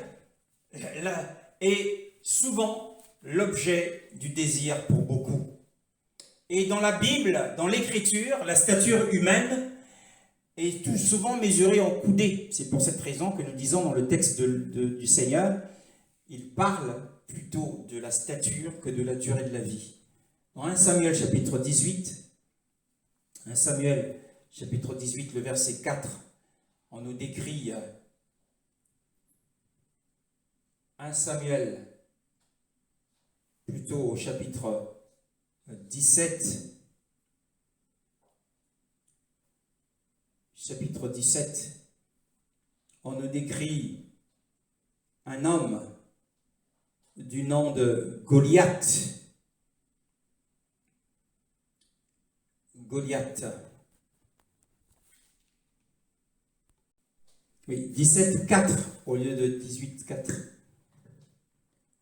est souvent l'objet du désir pour beaucoup. Et dans la Bible, dans l'Écriture, la stature humaine est tout souvent mesurée en coudées. C'est pour cette raison que nous disons dans le texte du Seigneur, il parle plutôt de la stature que de la durée de la vie. Dans 1 Samuel chapitre 18, 1 Samuel chapitre 18, le verset 4, on nous décrit 1 Samuel, plutôt au chapitre 17, on nous décrit un homme du nom de Goliath. Oui, 17,4 au lieu de 18,4.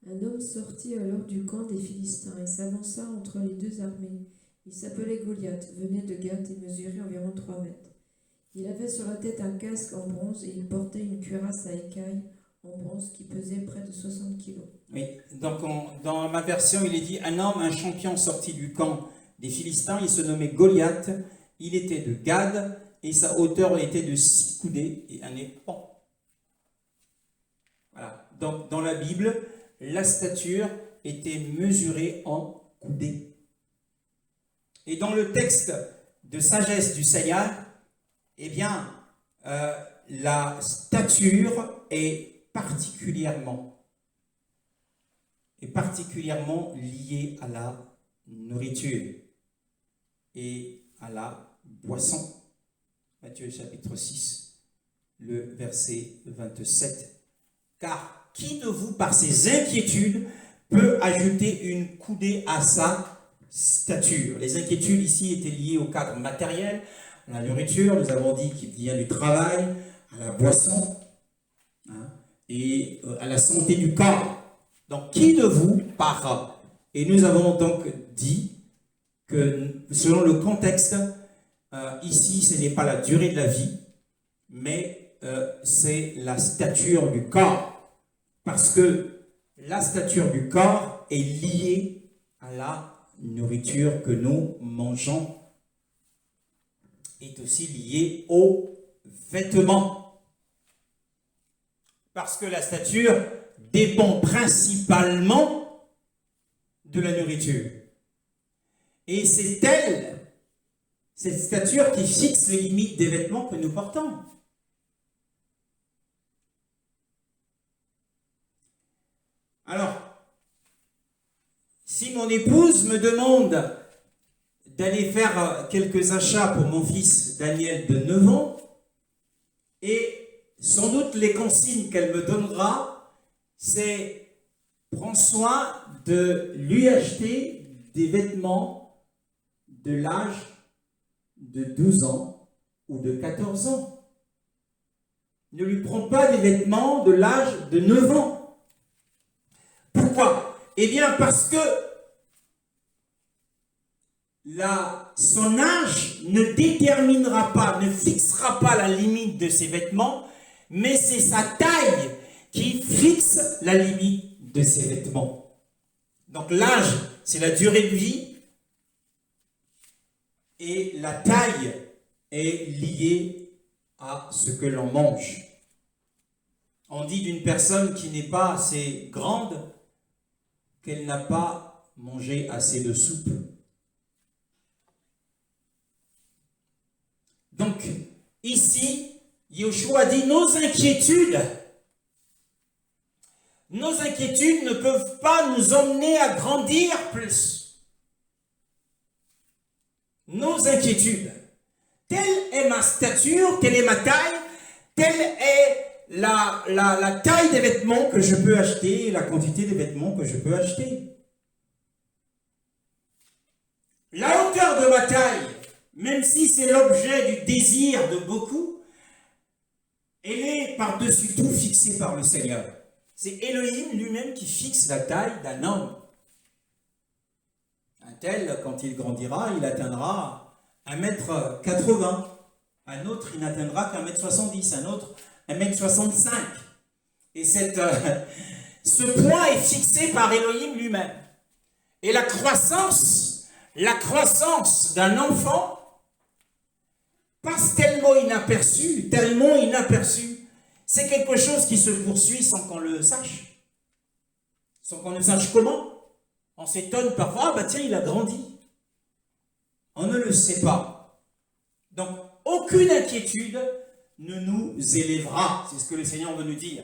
Un homme sortit alors du camp des Philistins et s'avança entre les deux armées. Il s'appelait Goliath, venait de Gath et mesurait environ 3 mètres. Il avait sur la tête un casque en bronze et il portait une cuirasse à écailles en bronze qui pesait près de 60 kilos. Oui, donc dans ma version, il est dit un homme, un champion sorti du camp des Philistins, il se nommait Goliath, il était de Gad et sa hauteur était de 6 coudées et un épan. Voilà, donc dans la Bible, la stature était mesurée en coudées. Et dans le texte de sagesse du Seigneur, eh bien, la stature est particulièrement liée à la nourriture et à la boisson. Matthieu chapitre 6, le verset 27. Car qui de vous, par ses inquiétudes, peut ajouter une coudée à sa stature? Les inquiétudes ici étaient liées au cadre matériel, à la nourriture, nous avons dit qu'il vient du travail, à la boisson, et à la santé du corps. Donc, qui de vous, et nous avons donc dit que selon le contexte, ici, ce n'est pas la durée de la vie, mais c'est la stature du corps. Parce que la stature du corps est liée à la nourriture que nous mangeons, est aussi liée aux vêtements. Parce que la stature dépend principalement de la nourriture. Et c'est elle, cette stature, qui fixe les limites des vêtements que nous portons. Alors, si mon épouse me demande d'aller faire quelques achats pour mon fils Daniel de 9 ans, et sans doute les consignes qu'elle me donnera, c'est prends soin de lui acheter des vêtements de l'âge de 12 ans ou de 14 ans. Ne lui prends pas des vêtements de l'âge de 9 ans. Pourquoi? Eh bien parce que son âge ne déterminera pas, ne fixera pas la limite de ses vêtements, mais c'est sa taille qui fixe la limite de ses vêtements. Donc l'âge, c'est la durée de vie, et la taille est liée à ce que l'on mange. On dit d'une personne qui n'est pas assez grande qu'elle n'a pas mangé assez de soupe. Donc, ici, Yoshua dit nos inquiétudes ne peuvent pas nous emmener à grandir plus. Nos inquiétudes. Telle est ma stature, telle est ma taille, telle est la taille des vêtements que je peux acheter, la quantité des vêtements que je peux acheter. La hauteur de ma taille, même si c'est l'objet du désir de beaucoup, elle est par-dessus tout fixée par le Seigneur. C'est Elohim lui-même qui fixe la taille d'un homme. Un tel, quand il grandira, il atteindra 1m80. Un autre, il n'atteindra qu'1m70. Un autre, 1m65. Et ce point est fixé par Elohim lui-même. Et la croissance d'un enfant passe tellement inaperçu, c'est quelque chose qui se poursuit sans qu'on le sache. Sans qu'on ne sache comment. On s'étonne parfois, tiens, il a grandi. On ne le sait pas. Donc, aucune inquiétude ne nous élèvera. C'est ce que le Seigneur veut nous dire.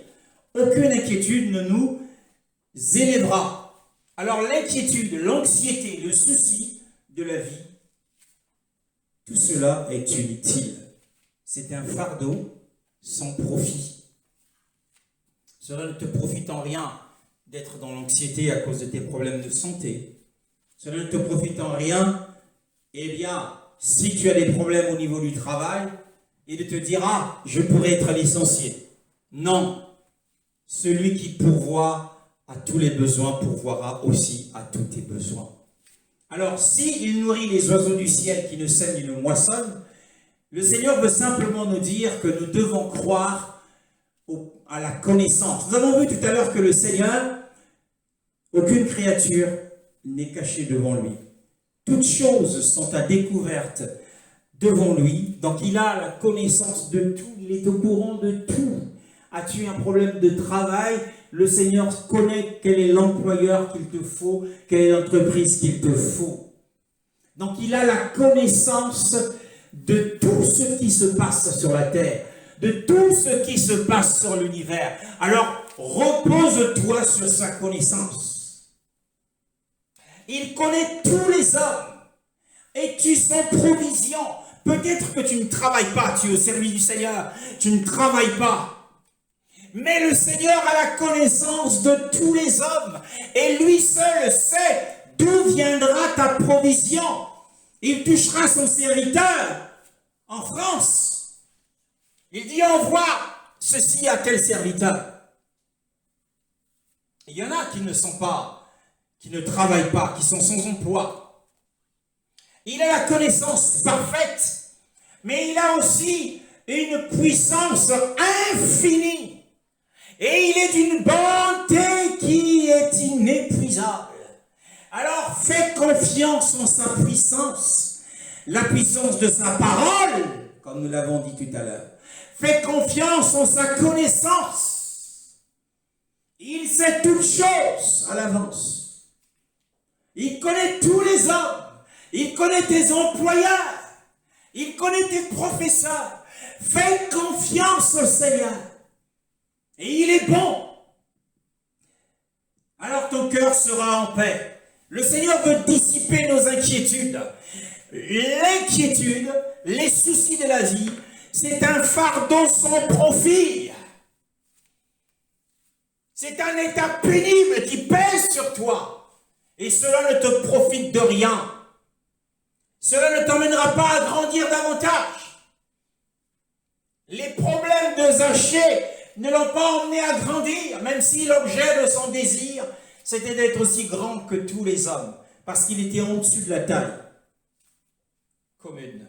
Aucune inquiétude ne nous élèvera. Alors, l'inquiétude, l'anxiété, le souci de la vie, tout cela est inutile. C'est un fardeau sans profit. Cela ne te profite en rien d'être dans l'anxiété à cause de tes problèmes de santé. Cela ne te profite en rien, eh bien, si tu as des problèmes au niveau du travail, et de te dire, je pourrais être licencié. Non. Celui qui pourvoit à tous les besoins pourvoira aussi à tous tes besoins. Alors, s'il nourrit les oiseaux du ciel qui ne sèment ni ne moissonnent, le Seigneur veut simplement nous dire que nous devons croire à la connaissance. Nous avons vu tout à l'heure que le Seigneur, aucune créature n'est cachée devant lui. Toutes choses sont à découverte devant lui. Donc il a la connaissance de tout, il est au courant de tout. As-tu un problème de travail? Le Seigneur connaît quel est l'employeur qu'il te faut, quelle est l'entreprise qu'il te faut. Donc il a la connaissance de tout ce qui se passe sur la terre, de tout ce qui se passe sur l'univers. Alors repose-toi sur sa connaissance. Il connaît tous les hommes. Es-tu sans provision? Peut-être que tu ne travailles pas, tu es au service du Seigneur, tu ne travailles pas. Mais le Seigneur a la connaissance de tous les hommes et lui seul sait d'où viendra ta provision. Il touchera son serviteur en France. Il dit envoie ceci à tel serviteur. Il y en a qui ne travaillent pas, qui sont sans emploi. Il a la connaissance parfaite, mais il a aussi une puissance infinie. Et il est d'une bonté qui est inépuisable. Alors fais confiance en sa puissance, la puissance de sa parole, comme nous l'avons dit tout à l'heure. Fais confiance en sa connaissance. sait toutes choses à l'avance. Il connaît tous les hommes. Il connaît tes employeurs. Il connaît tes professeurs. Fais confiance au Seigneur. Et il est bon. Alors ton cœur sera en paix. Le Seigneur veut dissiper nos inquiétudes. L'inquiétude, les soucis de la vie, c'est un fardeau sans profit. C'est un état pénible qui pèse sur toi. Et cela ne te profite de rien. Cela ne t'emmènera pas à grandir davantage. Les problèmes de Zachée ne l'ont pas emmené à grandir, même si l'objet de son désir, c'était d'être aussi grand que tous les hommes, parce qu'il était au-dessus de la taille commune.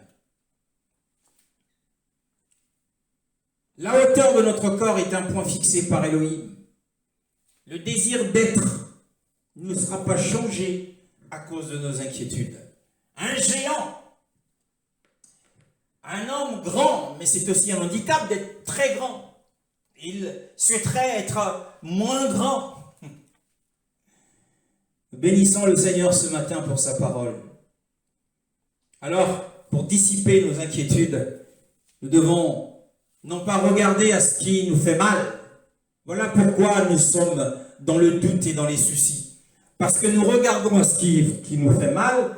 La hauteur de notre corps est un point fixé par Elohim. Le désir d'être ne sera pas changé à cause de nos inquiétudes. Un géant, un homme grand, mais c'est aussi un handicap d'être très grand. Il souhaiterait être moins grand. Bénissons le Seigneur ce matin pour sa parole. Alors, pour dissiper nos inquiétudes, nous devons non pas regarder à ce qui nous fait mal. Voilà pourquoi nous sommes dans le doute et dans les soucis. Parce que nous regardons à ce qui nous fait mal,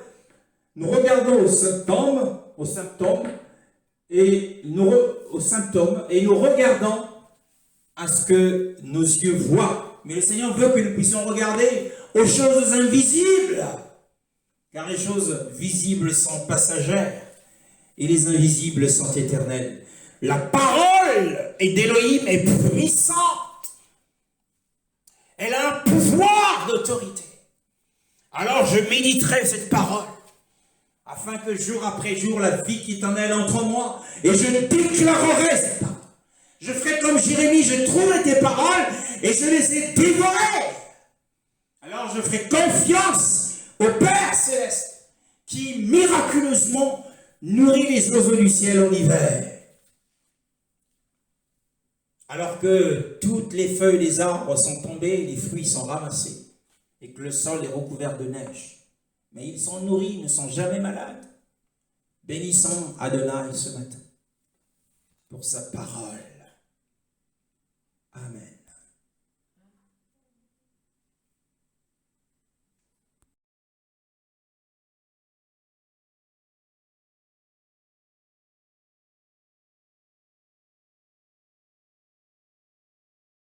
nous regardons aux symptômes, et nous regardons à ce que nos yeux voient. Mais le Seigneur veut que nous puissions regarder aux choses invisibles. Car les choses visibles sont passagères et les invisibles sont éternelles. La parole d'Élohim est puissante. Elle a un pouvoir d'autorité. Alors je méditerai cette parole, afin que jour après jour, la vie qui est en elle entre moi, et je déclarerai cette parole. Je ferai comme Jérémie, je trouverai tes paroles, et je les ai dévorées. Alors je ferai confiance au Père Céleste, qui miraculeusement nourrit les oiseaux du ciel en hiver. Alors que toutes les feuilles des arbres sont tombées, les fruits sont ramassés, et que le sol est recouvert de neige. Mais ils sont nourris, ils ne sont jamais malades. Bénissons Adonai ce matin pour sa parole. Amen.